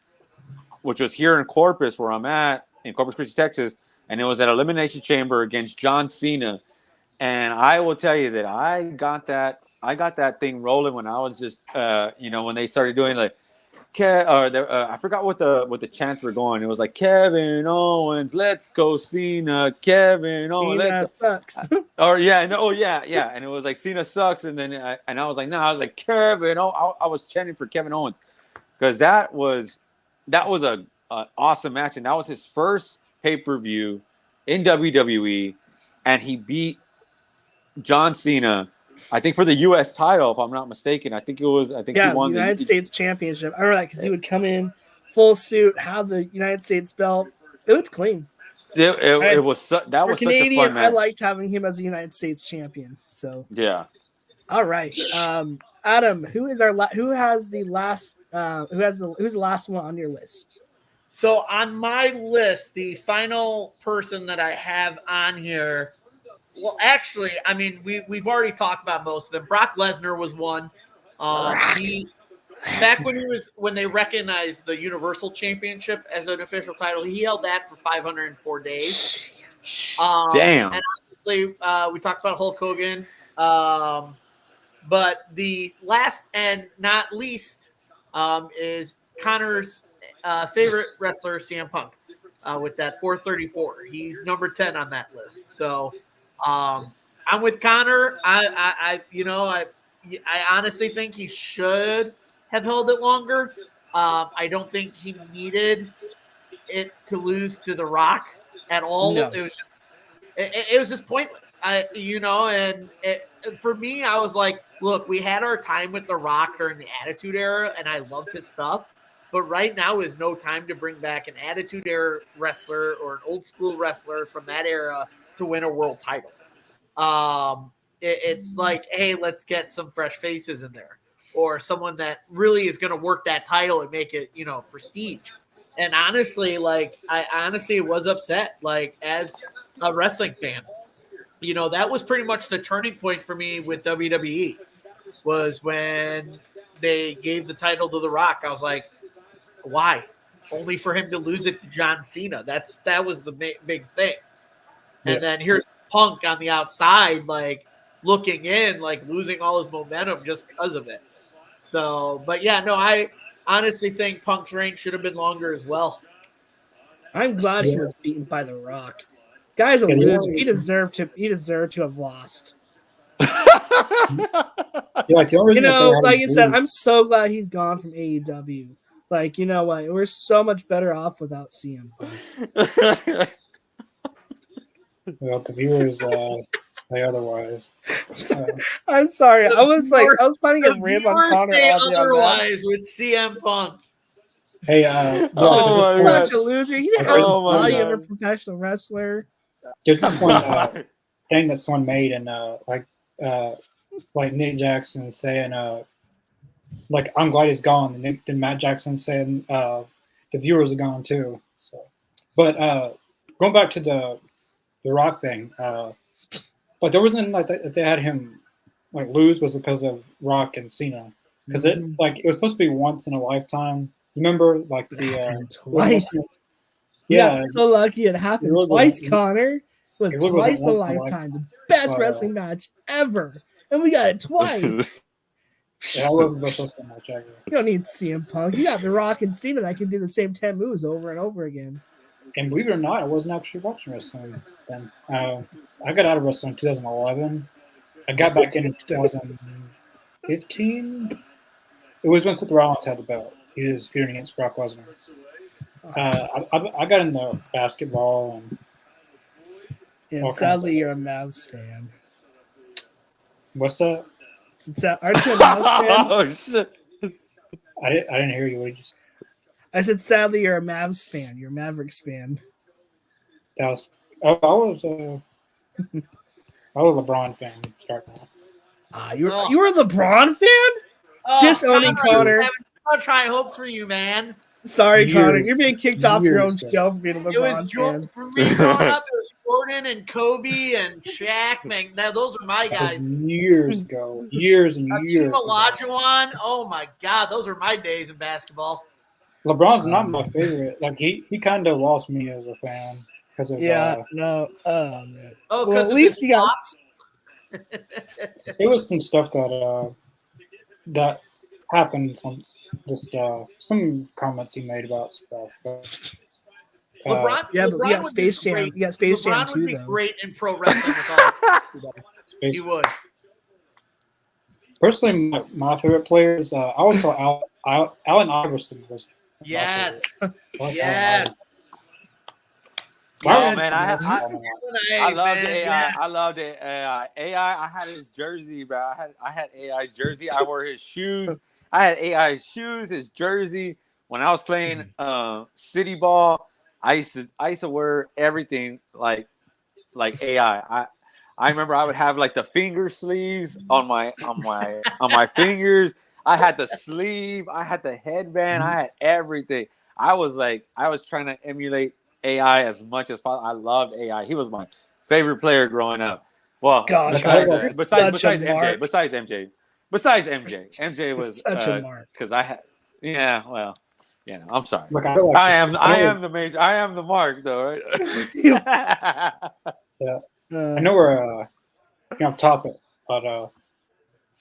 which was here in Corpus, where I'm at, in Corpus Christi, Texas, and it was at Elimination Chamber against John Cena. And I will tell you that I got that thing rolling when I was just when they started doing I forgot what the chants were going. It was Kevin Owens, let's go Cena, Kevin Owens, Cena sucks. And it was Cena sucks, and then I was I was Kevin. I was chanting for Kevin Owens, because that was a awesome match, and that was his first pay-per-view in WWE, and he beat John Cena, I think, for the U.S. title, if I'm not mistaken. I think he won the United States Championship. I remember that, because he would come in full suit, have the United States belt. It was clean. It was such a fun match. I liked having him as the United States champion. So yeah. All right, Adam, who's the last one on your list? So on my list, the final person that I have on here. Well, actually, I mean, we've already talked about most of them. Brock Lesnar was one. When they recognized the Universal Championship as an official title, he held that for 504 days. Damn. And obviously, we talked about Hulk Hogan. But the last and not least is Connor's favorite wrestler, CM Punk, with that 434. He's number 10 on that list. So I'm with Connor. I honestly think he should have held it longer. I don't think he needed it to lose to The Rock at all. No. It was just pointless. For me, I was like, look, we had our time with The Rock during the Attitude Era, and I loved his stuff. But right now is no time to bring back an Attitude Era wrestler or an old school wrestler from that era to win a world title. It's like, hey, let's get some fresh faces in there, or someone that really is going to work that title and make it, prestige. And honestly, I was upset, as a wrestling fan. That was pretty much the turning point for me with WWE, was when they gave the title to The Rock. I was like, why? Only for him to lose it to John Cena. That was the big thing. And then here's Punk on the outside, looking in, like losing all his momentum just because of it. So, but yeah, no, I honestly think Punk's reign should have been longer as well. I'm glad he was beaten by The Rock. Guy's a Yeah, loser. He deserved to have lost. Yeah, like the only reason that they had Like him you said, lose- I'm so glad he's gone from AEW. Like, you know what? We're so much better off without CM Punk. well, the viewers say otherwise. I'm sorry. I was finding a The rib on viewers Connor say on that. otherwise with CM Punk. Hey, Oh He's my such God. a loser. He didn't Oh have the my body of a God. professional wrestler. there's this one thing that someone made, and like Nick Jackson saying, like I'm glad he's gone, and then Matt Jackson saying, the viewers are gone too. So, but going back to the Rock thing, but there wasn't like that they had him like lose was because of Rock and Cena, because it was supposed to be once in a lifetime. Remember, like the twice. yeah, We got so lucky it happened really twice, wasn't- Connor. It was it really wasn't twice a once in a lifetime. The best wrestling match ever. And we got it twice. Yeah, I wasn't supposed to much ever. You don't need CM Punk. You got The Rock and Cena that can do the same 10 moves over and over again. And believe it or not, I wasn't actually watching wrestling then. I got out of wrestling in 2011. I got back in 2015. It was when Seth Rollins had the belt. He was feuding against Brock Lesnar. I got into basketball And Okay. sadly, you're a Mavs fan. what's that? Aren't you a Mavs fan? Oh shit! I didn't hear you. What did you say? I said, sadly, you're a Mavs fan. You're a Mavericks fan. That was, I was a LeBron fan starting out. You were a LeBron fan? Disowning Connor. I was having try hopes for you, man. Sorry, Years- Connor. You're being kicked off your own years ago. show for being a It was LeBron Jordan fan. for me growing up. It was Jordan and Kobe and Shaq. Man, those are my That was guys. years ago. Years and years Hakeem ago. Olajuwon. Oh my God, those are my days in basketball. LeBron's not my favorite. Like he kind of lost me as a fan because of No. Man. Oh, Well, because at least you got. there was some stuff that happened. Some comments he made about stuff. But, LeBron. Yeah, but LeBron you got would Space be Jam. great. You got Space Jam LeBron would too, be though. great in pro wrestling with all. He would. personally, my favorite players. I always thought Allen Iverson was. Yes. my favorite. I like Allen Yes. Iverson. Oh man, I Hey, loved man, AI. yes. I loved it. AI. I had his jersey, bro. I had AI's jersey. I wore his shoes. I had AI's shoes, his jersey. When I was playing city ball, I used to wear everything like AI. I remember I would have like the finger sleeves on my fingers. I had the sleeve. I had the headband. I had everything. I was trying to emulate AI as much as possible. I loved AI. He was my favorite player growing up. Well, Gosh, besides such a MJ, mark. besides MJ, MJ was Such a mark. because I had I'm sorry. Like, I am the mark though, right? I know we're off topic, but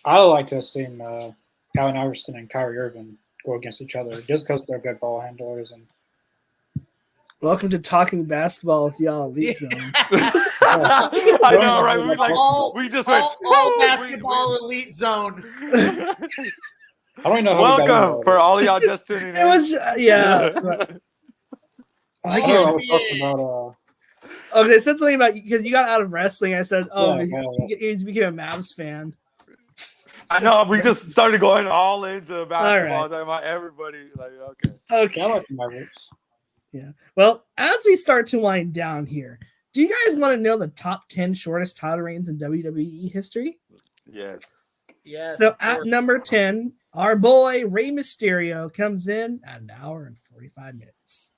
I would like to have seen Allen Iverson and Kyrie Irving go against each other just because they're good ball handlers. And Welcome to Talking Basketball with y'all Elite Zone. I know, right? We just went all basketball elite zone. I don't even know how we got welcome into for it. all y'all just tuning in. It was yeah. I don't know, I was talking about Okay, it said something about because you got out of wrestling. I said, Yeah. he became a Mavs fan. I know we just started going all into basketball, right. talking about everybody. Like, okay. Okay. I like the Mavericks. Yeah. Well, as we start to wind down here, do you guys want to know the top 10 shortest title reigns in WWE history? Yes. Yes. So at number 10, our boy Rey Mysterio comes in at an hour and 45 minutes.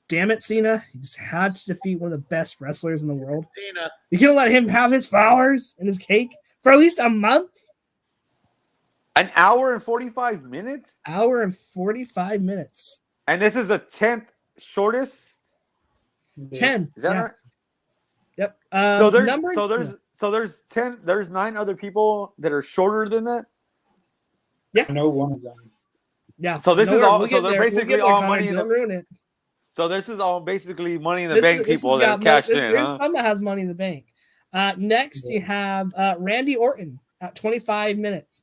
Damn it, Cena. You just had to defeat one of the best wrestlers in the world. Cena. You couldn't let him have his flowers and his cake for at least a month? An hour and 45 minutes? Hour and 45 minutes. And this is the 10th shortest? 10. Is that yeah. right? Yep. So there's 9 other people that are shorter than that. I know one of them. Yeah. So this is all. So they're basically all Connor, money in don't the. ruin it. So this is all basically money in the bank people that are cashed in. There's some that has money in the bank. Next, you have Randy Orton at 25 minutes.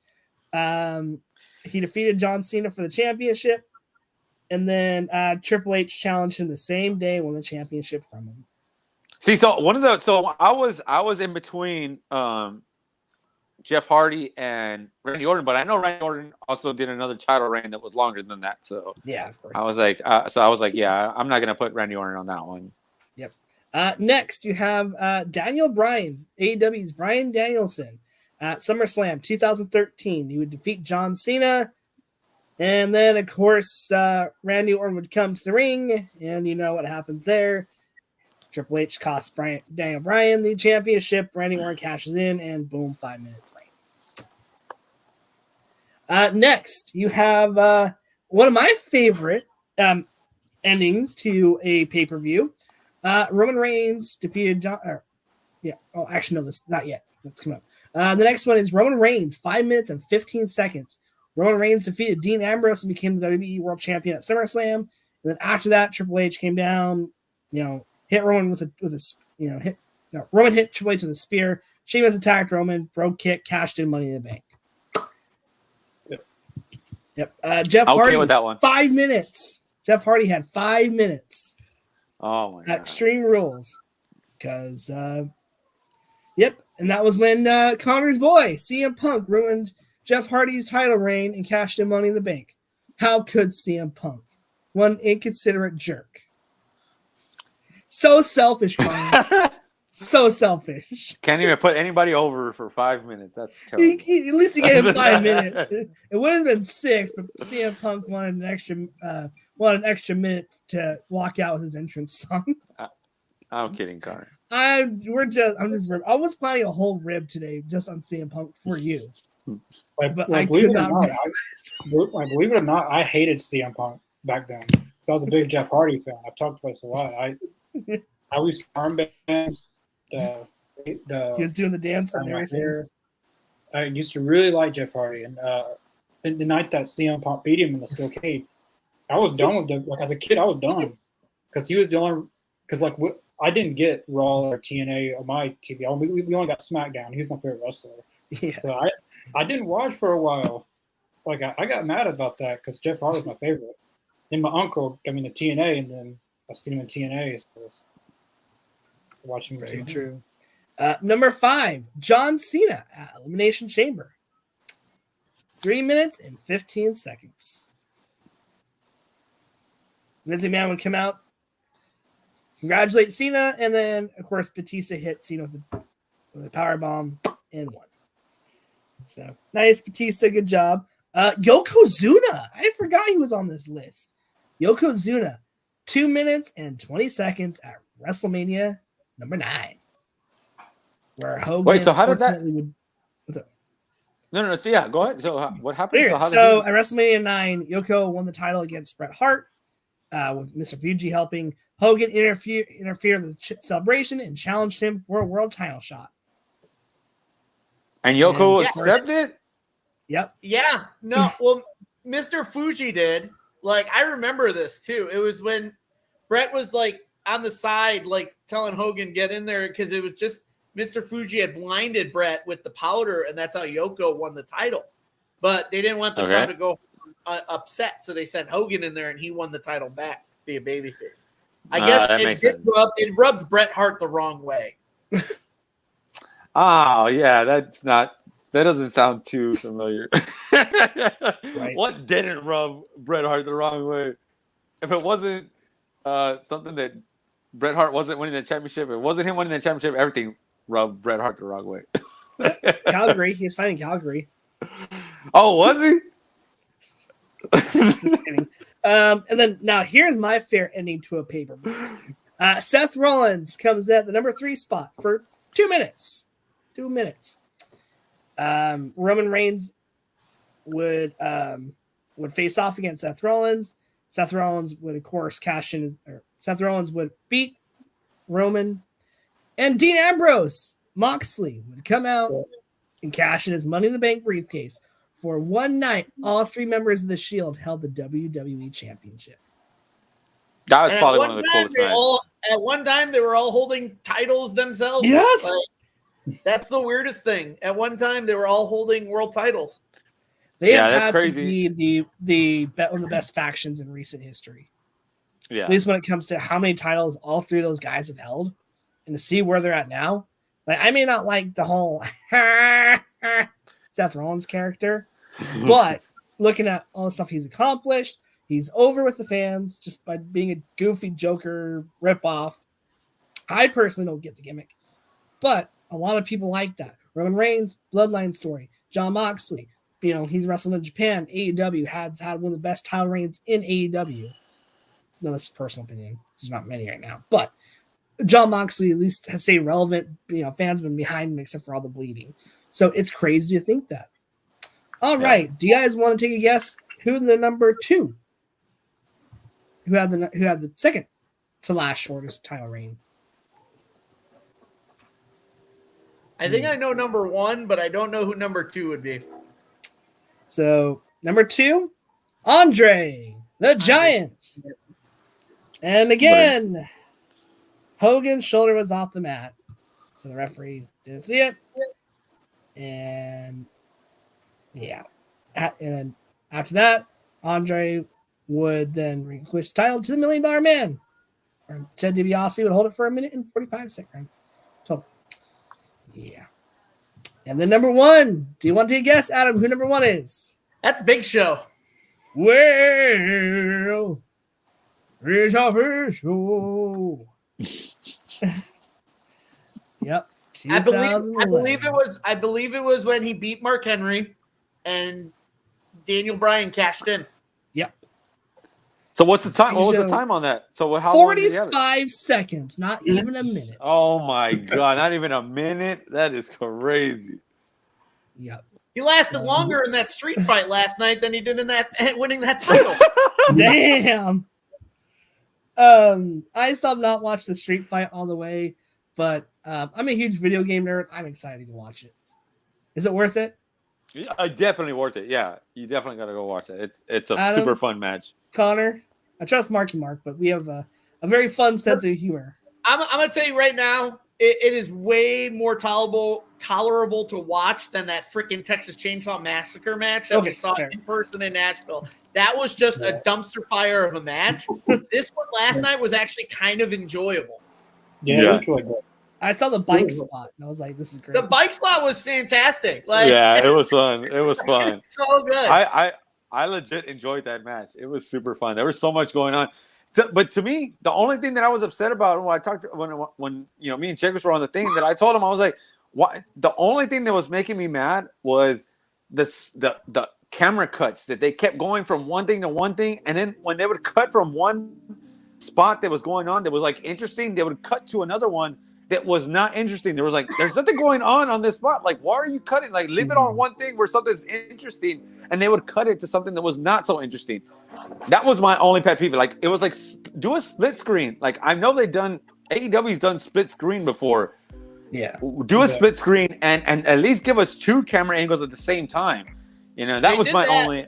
He defeated John Cena for the championship, and then Triple H challenged him the same day, won the championship from him. See, so I was in between Jeff Hardy and Randy Orton, but I know Randy Orton also did another title reign that was longer than that. So yeah, of course. I was like, yeah, I'm not gonna put Randy Orton on that one. Yep. Next, you have Daniel Bryan, AEW's Bryan Danielson, at SummerSlam 2013. He would defeat John Cena, and then of course Randy Orton would come to the ring, and you know what happens there. Triple H costs Daniel Bryan the championship. Randy Orton cashes in, and boom, 5 minutes late. Next, you have one of my favorite endings to a pay-per-view. Roman Reigns defeated John. Actually, no, this not yet. Let's come up. The next one is Roman Reigns, 5 minutes and 15 seconds. Roman Reigns defeated Dean Ambrose and became the WWE World Champion at SummerSlam. And then after that, Triple H came down, hit Roman Roman hit Triple H with a spear. Sheamus attacked Roman, broke kick, cashed in Money in the Bank. Yep. Jeff Hardy with that one. 5 minutes. Jeff Hardy had 5 minutes. Oh my god. Extreme Rules. Because yep, and that was when Connor's boy, CM Punk, ruined Jeff Hardy's title reign and cashed in Money in the Bank. How could CM Punk? One inconsiderate jerk. So selfish, Connor. So selfish. Can't even put anybody over for 5 minutes. That's terrible. At least he gave him 5 minutes. It would have been 6, but CM Punk wanted an extra minute to walk out with his entrance song. I'm kidding, Connor. I was planning a whole rib today just on CM Punk for you. But I could not. Believe it or not, I hated CM Punk back then. So I was a big Jeff Hardy fan. I've talked about this a lot. I used armbands. He was doing the dance and everything. I used to really like Jeff Hardy, and the night that CM Punk beat him in the steel cage, I was done with it. Like as a kid, I was done because he was the only. Because I didn't get Raw or TNA on my TV. We only got SmackDown. He was my favorite wrestler. Yeah. So I didn't watch for a while. Like I got mad about that because Jeff Hardy was my favorite. Then my uncle got me to TNA, and then I seen him in TNA. So I was watching him. Very true. Number 5, John Cena at Elimination Chamber. 3 minutes and 15 seconds. Vince McMahon would come out, congratulate Cena, and then, of course, Batista hit Cena with a power bomb and won. So, nice, Batista, good job. Yokozuna, I forgot he was on this list. Yokozuna, 2 minutes and 20 seconds at WrestleMania number 9. Where Hogan. Wait, so how did that? What's up? No. So yeah, go ahead. So what happened? So at WrestleMania 9, Yoko won the title against Bret Hart, with Mr. Fuji helping. Hogan interfered with the celebration and challenged him for a world title shot. And Yoko accepted? Yep. Yeah. No, well, Mr. Fuji did. Like, I remember this too. It was when Bret was like on the side, like telling Hogan, get in there, because it was just Mr. Fuji had blinded Bret with the powder, and that's how Yoko won the title. But they didn't want the crowd to go upset, so they sent Hogan in there, and he won the title back, be a babyface. I guess it rubbed Bret Hart the wrong way. Oh, yeah, that doesn't sound too familiar. Right. What didn't rub Bret Hart the wrong way? If it wasn't something that Bret Hart wasn't winning the championship, it wasn't him winning the championship, everything rubbed Bret Hart the wrong way. Calgary, he was fighting Calgary. Oh, was he? Just kidding. And then now here's my fair ending to a pay-per-view. Seth Rollins comes at the number 3 spot for 2 minutes. 2 minutes. Roman Reigns would face off against Seth Rollins. Seth Rollins would, of course, cash in. Seth Rollins would beat Roman, And Dean Ambrose, Moxley, would come out and cash in his Money in the Bank briefcase. For one night, all 3 members of the Shield held the WWE Championship. That was And probably one of the coolest nights. At one time, they were all holding titles themselves. Yes. That's the weirdest thing. At one time, they were all holding world titles. They Yeah, have that's had crazy. to be one of the best factions in recent history. Yeah. At least when it comes to how many titles all 3 of those guys have held, and to see where they're at now. Like, I may not like the whole Seth Rollins character, but looking at all the stuff he's accomplished, he's over with the fans just by being a goofy Joker ripoff. I personally don't get the gimmick, but a lot of people like that. Roman Reigns, Bloodline story. John Moxley, he's wrestling in Japan. AEW has had one of the best title reigns in AEW. No, that's a personal opinion. There's not many right now, but John Moxley at least has stayed relevant. Fans have been behind him except for all the bleeding. So it's crazy to think that. All right. Do you guys want to take a guess who the number 2? Who had the second to last shortest title reign? I think I know number 1, but I don't know who number 2 would be. So number 2, Andre the Giant. And again, Hogan's shoulder was off the mat, so the referee didn't see it. And yeah, and then after that, Andre would then relinquish the title to the $1 Million Man. Or Ted DiBiase would hold it for 1 minute and 45 seconds. Total. Yeah. And then number 1, do you want to take a guess, Adam, who number 1 is? That's Big Show. Well, it's official. Yep. I believe it was when he beat Mark Henry and Daniel Bryan cashed in. Yep. So what's the time? What was the time on that? So how 45 seconds, not even a minute. Oh my god, not even a minute? That is crazy. Yep. He lasted longer in that street fight last night than he did in that winning that title. Damn. I still have not watched the street fight all the way, but I'm a huge video game nerd. I'm excited to watch it. Is it worth it? Yeah, definitely worth it. Yeah, you definitely got to go watch it. It's a Adam, super fun match. Connor, I trust Marky Mark, but we have a very fun sense of humor. I'm going to tell you right now, it is way more tolerable to watch than that freaking Texas Chainsaw Massacre match that we saw in person in Nashville. That was just a dumpster fire of a match. This one last night was actually kind of enjoyable. Yeah. It was really good. I saw the bike spot, and I was like, this is great. The bike slot was fantastic. Yeah, it was fun. It was fun. It's so good. I legit enjoyed that match. It was super fun. There was so much going on. But to me, the only thing that I was upset about when I talked when me and Checkers were on the thing that I told him, I was like, "What?" The only thing that was making me mad was the camera cuts that they kept going from one thing to one thing, and then when they would cut from one spot that was going on that was like interesting, they would cut to another one that was not interesting. There was like, there's nothing going on this spot. Like, why are you cutting? Like, leave it on one thing where something's interesting, and they would cut it to something that was not so interesting. That was my only pet peeve. Like, it was like, do a split screen. Like, I know AEW's done split screen before. Yeah. Do a split screen and at least give us 2 camera angles at the same time. That was my only.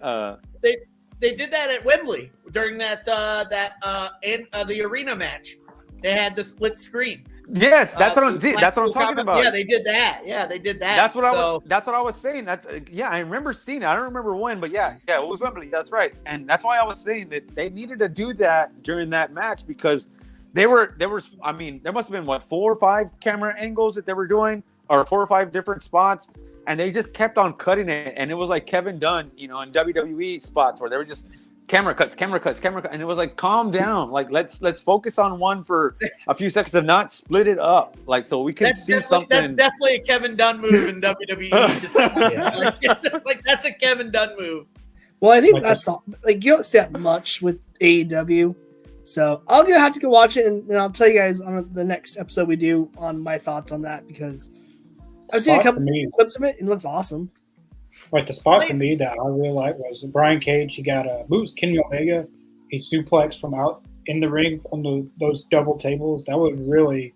They did that at Wembley during the arena match. They had the split screen. Yes, that's what I'm talking about. Yeah, they did that. That's what I was saying. I remember seeing it. I don't remember when, but yeah, it was Wembley. That's right. And that's why I was saying that they needed to do that during that match because there must have been 4 or 5 camera angles that they were doing, or 4 or 5 different spots, and they just kept on cutting it. And it was like Kevin Dunn, in WWE spots where they were just camera cuts, and it was like, calm down. Like, let's focus on one for a few seconds and not split it up, like, so we can see something. That's definitely a Kevin Dunn move in WWE. It's just like that's a Kevin Dunn move. Well, I think that's all. Like, you don't see that much with AEW, so I'll have to go watch it, and I'll tell you guys on the next episode we do on my thoughts on that, because I've seen a couple clips of it, and it looks awesome. Like, the spot for me that I really liked was Brian Cage. He got moves Kenny Omega. He suplexed from out in the ring on those double tables. That was really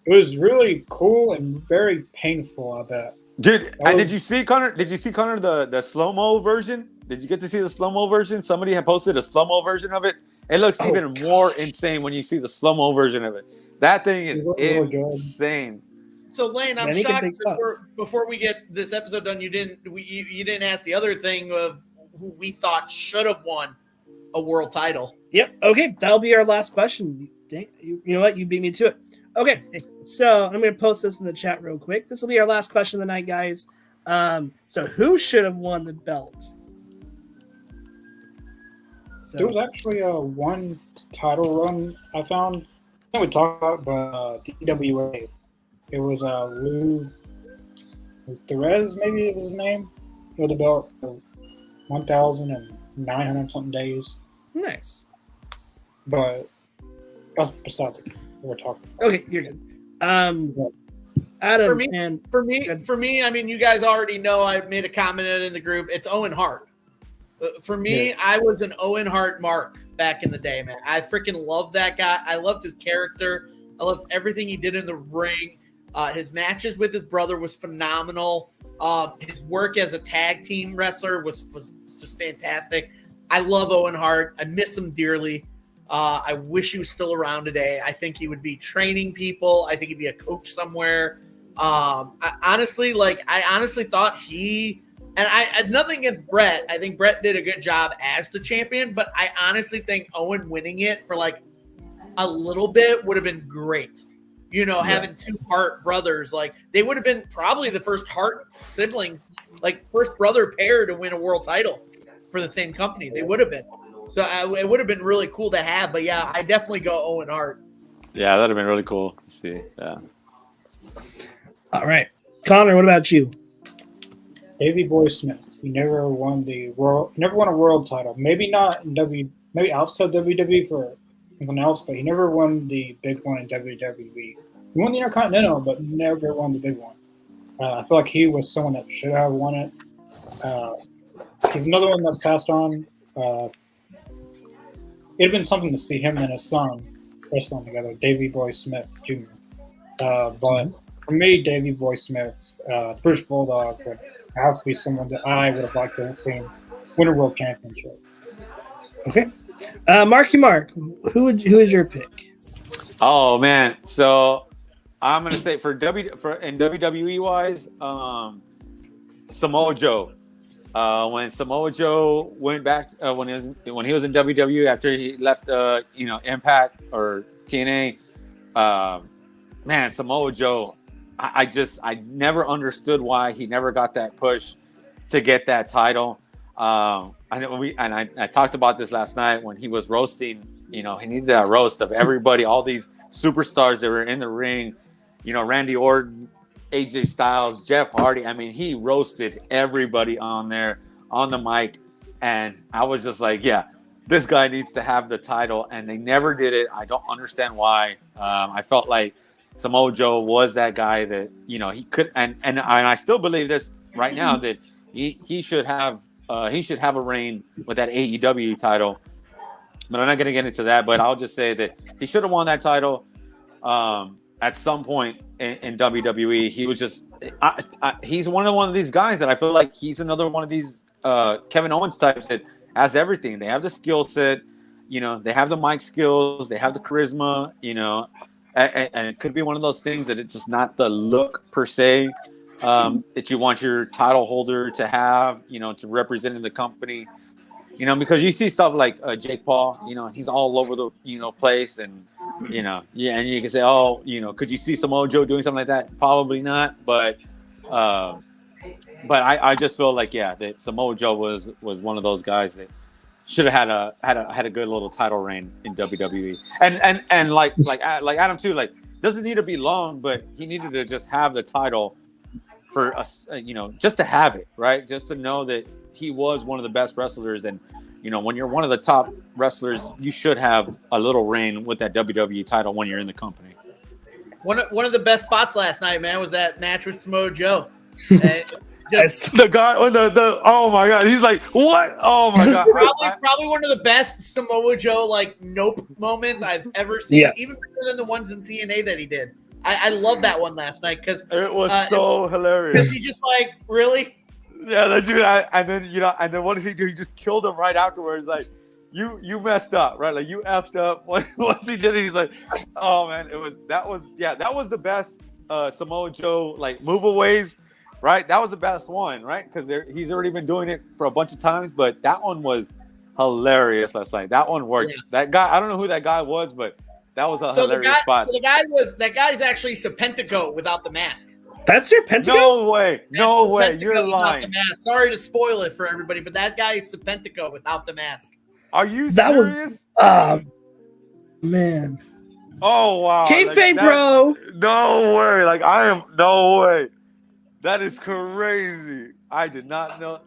It was really cool and very painful, I bet. Dude, and did you see Connor? Did you see Connor the slow mo version? Did you get to see the slow mo version? Somebody had posted a slow mo version of it. It looks even more insane when you see the slow mo version of it. That thing is insane. So Lane, I'm shocked. Before we get this episode done, you didn't ask the other thing of who we thought should have won a world title. Yep. Okay, that'll be our last question. You know what? You beat me to it. Okay, so I'm going to post this in the chat real quick. This will be our last question of the night, guys. So who should have won the belt? So, there was actually one title run I found. I think we talked about, but DWA. It was Lou Therese, maybe it was his name. He had the belt for 1,900 something days. Nice. But that's beside what we're talking about. Okay, you're good. Adam, for me, I mean, you guys already know I made a comment in the group. It's Owen Hart. For me, I was an Owen Hart mark back in the day, man. I freaking loved that guy. I loved his character. I loved everything he did in the ring. His matches with his brother was phenomenal. His work as a tag team wrestler was just fantastic. I love Owen Hart. I miss him dearly. I wish he was still around today. I think he would be training people. I think he'd be a coach somewhere. I honestly thought he – and I had nothing against Brett. I think Brett did a good job as the champion, but I honestly think Owen winning it for like a little bit would have been great. You know, having two Hart brothers, like they would have been probably the first Hart siblings, like first brother pair to win a world title for the same company. They would have been. So it would have been really cool to have. But yeah, I definitely go Owen Hart. Yeah, that'd have been really cool to see. Yeah. All right, Connor, what about you? Davey Boy Smith. He never won a world title. Maybe not in maybe outside WWE for anyone else, but he never won the big one in WWE. He won the Intercontinental, but never won the big one. I feel like he was someone that should have won it. He's another one that's passed on. It'd been something to see him and his son wrestling together, Davey Boy Smith Jr. But for me, Davey Boy Smith, British Bulldog, would have to be someone that I would have liked to have seen win a world championship. Okay. Marky Mark, who is your pick? Oh man, so I'm gonna say in WWE wise, Samoa Joe. When Samoa Joe went back when he was in WWE after he left Impact or TNA, man, Samoa Joe, I never understood why he never got that push to get that title. I talked about this last night when he was roasting. You know, he needed that roast of everybody, all these superstars that were in the ring. You know, Randy Orton, AJ Styles, Jeff Hardy. I mean, he roasted everybody on there on the mic, and I was just like, yeah, this guy needs to have the title, and they never did it. I don't understand why. I felt like Samoa Joe was that guy that, you know, he could, and I still believe this right now that he should have a reign with that AEW title. But I'm not going to get into that. But I'll just say that he should have won that title at some point in WWE. He was just he's one of these guys that I feel like he's another one of these Kevin Owens types that has everything. They have the skill set, you know, they have the mic skills, they have the charisma, you know, and it could be one of those things that it's just not the look per se that you want your title holder to have, you know, to represent the company, you know, because you see stuff like Jake Paul, you know, he's all over the, you know, place, and, you know, yeah, and you can say, oh, you know, could you see Samoa Joe doing something like that? Probably not, but I just feel like, yeah, that Samoa Joe was one of those guys that should have had a good little title reign in WWE, and like Adam too, like doesn't need to be long, but he needed to just have the title for us, you know, just to have it, right? Just to know that he was one of the best wrestlers, and you know, when you're one of the top wrestlers, you should have a little reign with that WWE title when you're in the company. One of the best spots last night, man, was that match with Samoa Joe. The guy, oh my god, he's like, what? Oh my god, probably one of the best Samoa Joe like nope moments I've ever seen, even better than the ones in TNA that he did. I love that one last night because It was so hilarious. Because he just like, really? Yeah, that dude. And then what did he do? He just killed him right afterwards. Like, you messed up, right? Like, you effed up. Once he did it, he's like, oh man, that was the best Samoa Joe like move-aways, right? That was the best one, right? Because he's already been doing it for a bunch of times, but that one was hilarious last night. That one worked. Yeah. That guy, I don't know who that guy was, but that was a hilarious spot. So that guy's actually Serpentico without the mask. That's Serpentico? No way. No way. You're lying. The mask. Sorry to spoil it for everybody, but that guy is Serpentico without the mask. Are you serious? Man. Oh, wow. Kayfabe, bro. No way. Like, no way. That is crazy. I did not know.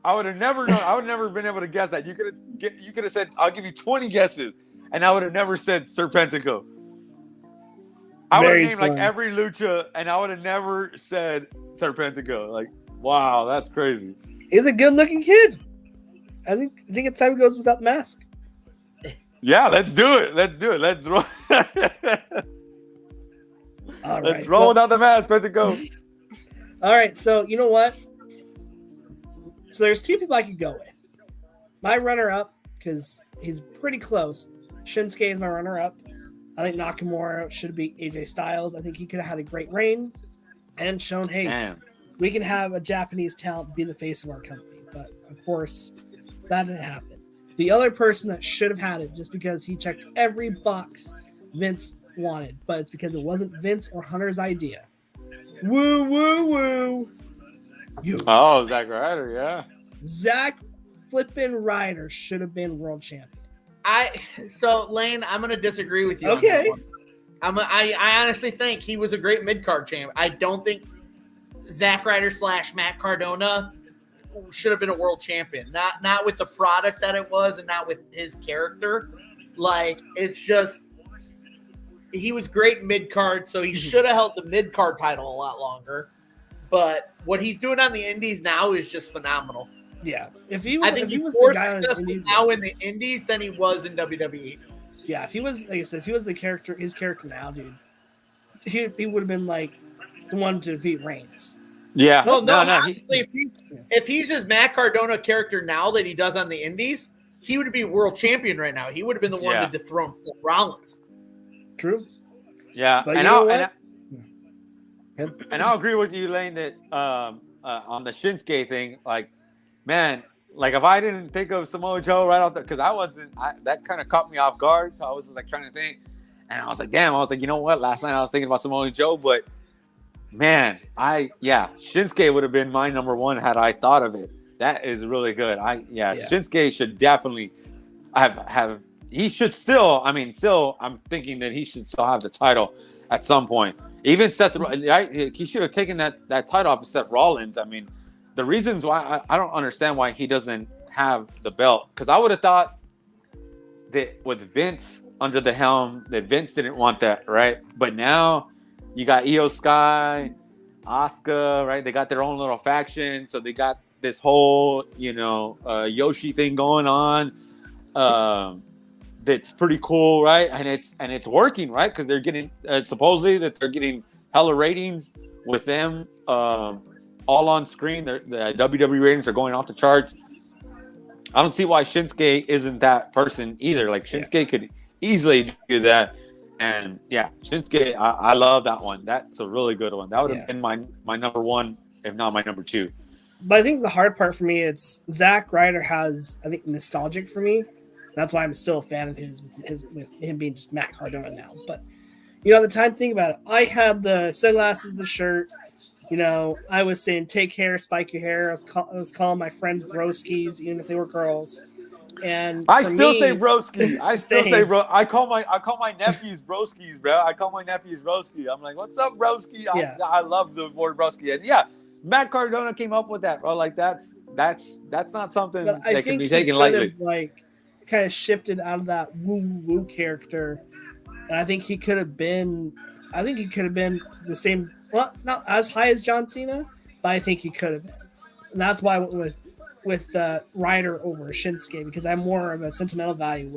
I would have never known. I would have never been able to guess that. You could have said, I'll give you 20 guesses, and I would have never said Serpentico. I would have named like every lucha, and I would have never said Serpentico. Like, wow, that's crazy. He's a good-looking kid. I think it's time he goes without the mask. Yeah, let's do it. Let's roll. Let's roll without the mask, Serpentico. All right, so you know what? So there's two people I could go with. My runner-up, because he's pretty close. Shinsuke is my runner-up. I think Nakamura should be AJ Styles. I think he could have had a great reign and shown, hey, we can have a Japanese talent be the face of our company. But, of course, that didn't happen. The other person that should have had it, just because he checked every box Vince wanted, but it's because it wasn't Vince or Hunter's idea. Woo, woo, woo. Oh, Zack Ryder, yeah. Zack flippin' Ryder should have been world champion. So Lane, I'm going to disagree with you. Okay. On that one. I honestly think he was a great mid-card champ. I don't think Zack Ryder / Matt Cardona should have been a world champion. Not with the product that it was, and not with his character. Like, it's just he was great mid-card, so he should have held the mid-card title a lot longer. But what he's doing on the Indies now is just phenomenal. Yeah, I think he's more successful now in the Indies than he was in WWE. Yeah, if he was, like I said, if he was his character now, dude, he would have been like the one to defeat Reigns. Yeah, honestly, if he's his Matt Cardona character now that he does on the Indies, he would be world champion right now. He would have been the one to dethrone Seth Rollins. True. Yeah, and I'll agree with you, Lane, that on the Shinsuke thing, like. Man, like if I didn't think of Samoa Joe right off because that kind of caught me off guard. So I was like trying to think, and I was like, you know what? Last night I was thinking about Samoa Joe, but man, Shinsuke would have been my number one had I thought of it. That is really good. Shinsuke should definitely have. He should still. I mean, I'm thinking that he should still have the title at some point. Even Seth, he should have taken that title off of Seth Rollins. I mean. The reasons why I don't understand why he doesn't have the belt, because I would have thought that with Vince under the helm, that Vince didn't want that, right? But now you got Io Sky, Asuka, right? They got their own little faction, so they got this whole, Yoshi thing going on. That's pretty cool, right? And it's working, right? Because they're getting supposedly that they're getting hella ratings with them. All on screen, the WWE ratings are going off the charts. I don't see why Shinsuke isn't that person either. Like Shinsuke could easily do that, and Shinsuke, I love that one. That's a really good one. That would have been my number one, if not my number two. But I think the hard part for me, it's Zack Ryder has, I think, nostalgic for me. That's why I'm still a fan of his with him being just Matt Cardona now. But at the time, think about it. I had the sunglasses, the shirt. I was saying, take care, spike your hair. I was calling my friends broskies, even if they were girls. And I still say broski. I still say bro. I call my nephews broskis, bro. I call my nephews broski. I'm like, what's up, broski? I love the word broski. And Matt Cardona came up with that, bro. Like that's not something that can be taken lightly. Like, kind of shifted out of that woo character, and I think he could have been. I think he could have been the same. Well, not as high as John Cena, but I think he could have been. And that's why I went with Ryder over Shinsuke, because I'm more of a sentimental value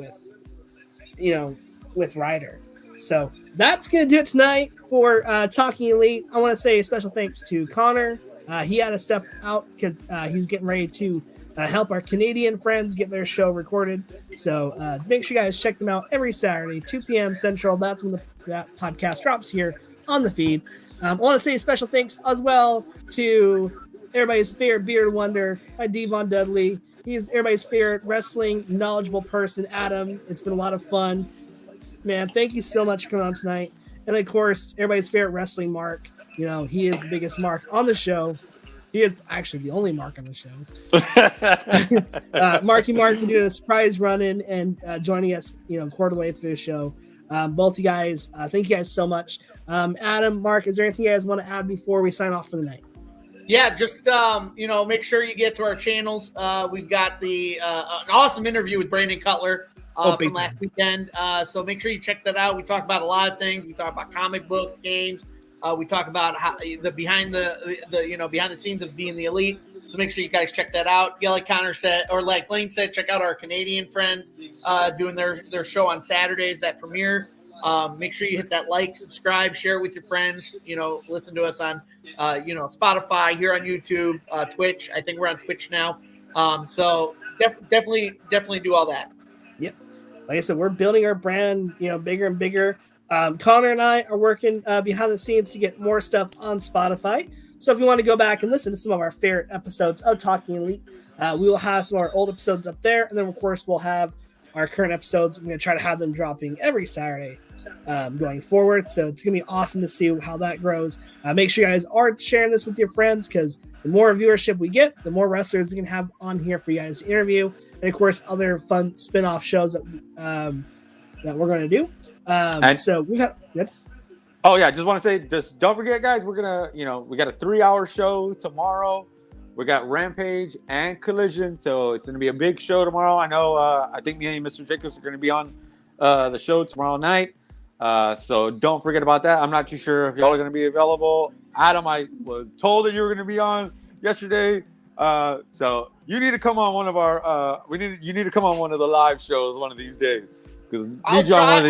with Ryder. So that's going to do it tonight for Talking Elite. I want to say a special thanks to Connor. He had to step out because he's getting ready to help our Canadian friends get their show recorded. So make sure you guys check them out every Saturday, 2 p.m. Central. That's when that podcast drops here on the feed. I want to say a special thanks as well to everybody's favorite bearded wonder, my Devon Dudley. He's everybody's favorite wrestling knowledgeable person, Adam. It's been a lot of fun. Man, thank you so much for coming on tonight. And of course, everybody's favorite wrestling Mark. You know, he is the biggest Mark on the show. He is actually the only Mark on the show. Marky Mark doing a surprise run-in and joining us, quarter way through the show. Both you guys, thank you guys so much. Adam, Mark, is there anything you guys want to add before we sign off for the night? Yeah, just make sure you get to our channels. We've got an awesome interview with Brandon Cutler from last weekend. So make sure you check that out. We talk about a lot of things. We talk about comic books, games. We talk about how the behind the scenes of being the elite. So make sure you guys check that out. Yeah, like Connor said, or like Lane said, check out our Canadian friends doing their show on Saturdays that premiere. Make sure you hit that like, subscribe, share it with your friends. Listen to us on Spotify, here on YouTube, Twitch. I think we're on Twitch now. So definitely do all that. Yep. Like I said, we're building our brand, bigger and bigger. Connor and I are working behind the scenes to get more stuff on Spotify. So if you want to go back and listen to some of our favorite episodes of Talking Elite, we will have some of our old episodes up there. And then, of course, we'll have our current episodes. I'm going to try to have them dropping every Saturday going forward. So it's going to be awesome to see how that grows. Make sure you guys are sharing this with your friends, because the more viewership we get, the more wrestlers we can have on here for you guys to interview. And, of course, other fun spin-off shows that we're going to do. So we've had good. Oh yeah, just want to say, just don't forget, guys, we're gonna, we got a 3-hour show tomorrow. We got Rampage and Collision, so it's gonna be a big show tomorrow. I know. I think me and Mr. Jacobs are gonna be on the show tomorrow night. So don't forget about that. I'm not too sure if y'all are gonna be available. Adam, I was told that you were gonna be on yesterday. So you need to come on one of our. You need to come on one of the live shows one of these days. I'll try.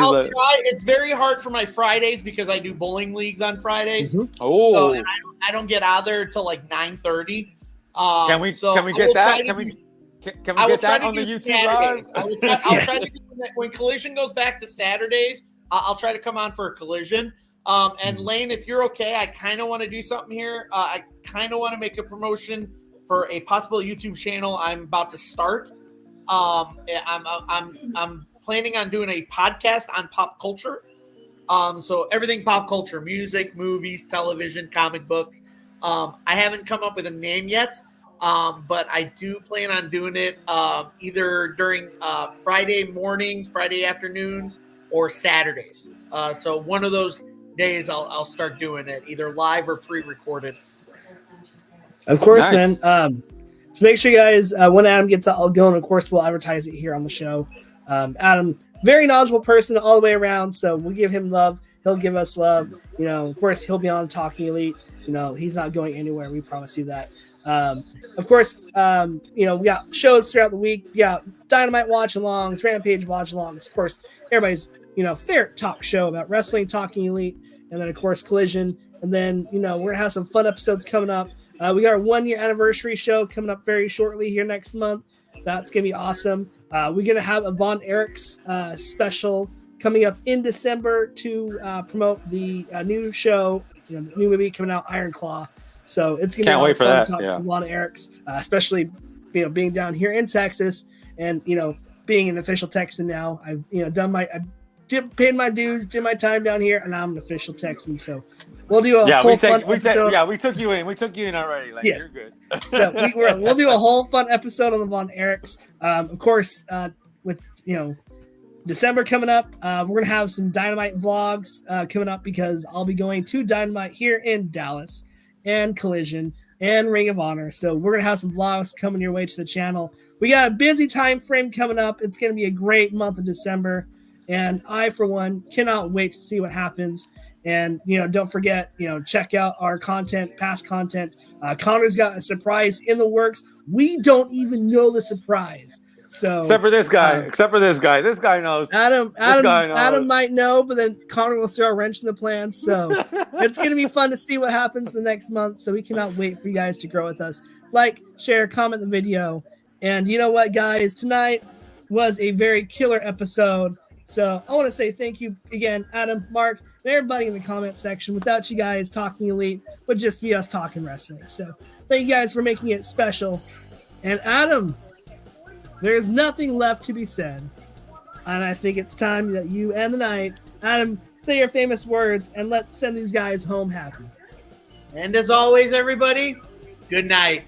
It's very hard for my Fridays because I do bowling leagues on Fridays. Mm-hmm. Oh, so, and I don't get out there till like 9:30. Can we get that? Can we get that on the YouTube live? I'll try to do that when Collision goes back to Saturdays. I'll try to come on for a Collision. And Lane, if you're okay, I kind of want to do something here. I kind of want to make a promotion for a possible YouTube channel I'm about to start. I'm planning on doing a podcast on pop culture. So everything pop culture, music, movies, television, comic books. I haven't come up with a name yet, but I do plan on doing it either during Friday mornings, Friday afternoons, or Saturdays. So one of those days I'll start doing it, either live or pre-recorded. Of course, nice. Man. So make sure you guys, when Adam gets out going, of course, we'll advertise it here on the show. Adam, very knowledgeable person all the way around, so we'll give him love. He'll give us love. Of course, he'll be on Talking Elite. He's not going anywhere. We promise you that. Of course, we got shows throughout the week. We got Dynamite watch-alongs, Rampage watch-alongs. Of course, everybody's, favorite talk show about wrestling, Talking Elite, and then, of course, Collision. And then, we're going to have some fun episodes coming up. We got our 1-year anniversary show coming up very shortly here next month. That's going to be awesome. We're going to have a Von Erich's special coming up in December to promote the new show, the new movie coming out, Iron Claw. So it's going to be a lot of fun to talk to Von Erich's, especially being down here in Texas and being an official Texan now. I've paid my dues, did my time down here, and I'm an official Texan. So we'll do a whole fun episode. We took you in. We took you in already. Like, yes. You're good. So we'll do a whole fun episode on the Von Erich's. Of course, with December coming up, we're going to have some Dynamite vlogs coming up because I'll be going to Dynamite here in Dallas and Collision and Ring of Honor. So we're going to have some vlogs coming your way to the channel. We got a busy time frame coming up. It's going to be a great month of December. And I, for one, cannot wait to see what happens. And, don't forget, check out our content, past content. Connor's got a surprise in the works. We don't even know the surprise. So except for this guy. This guy knows. Adam might know, but then Connor will throw a wrench in the plans. So it's going to be fun to see what happens the next month. So we cannot wait for you guys to grow with us. Like, share, comment the video. And you know what, guys? Tonight was a very killer episode. So I want to say thank you again, Adam, Mark, and everybody in the comment section. Without you guys talking elite, would just be us talking wrestling. So thank you guys for making it special. And Adam, there is nothing left to be said. And I think it's time that you end the night. Adam, say your famous words, and let's send these guys home happy. And as always, everybody, good night.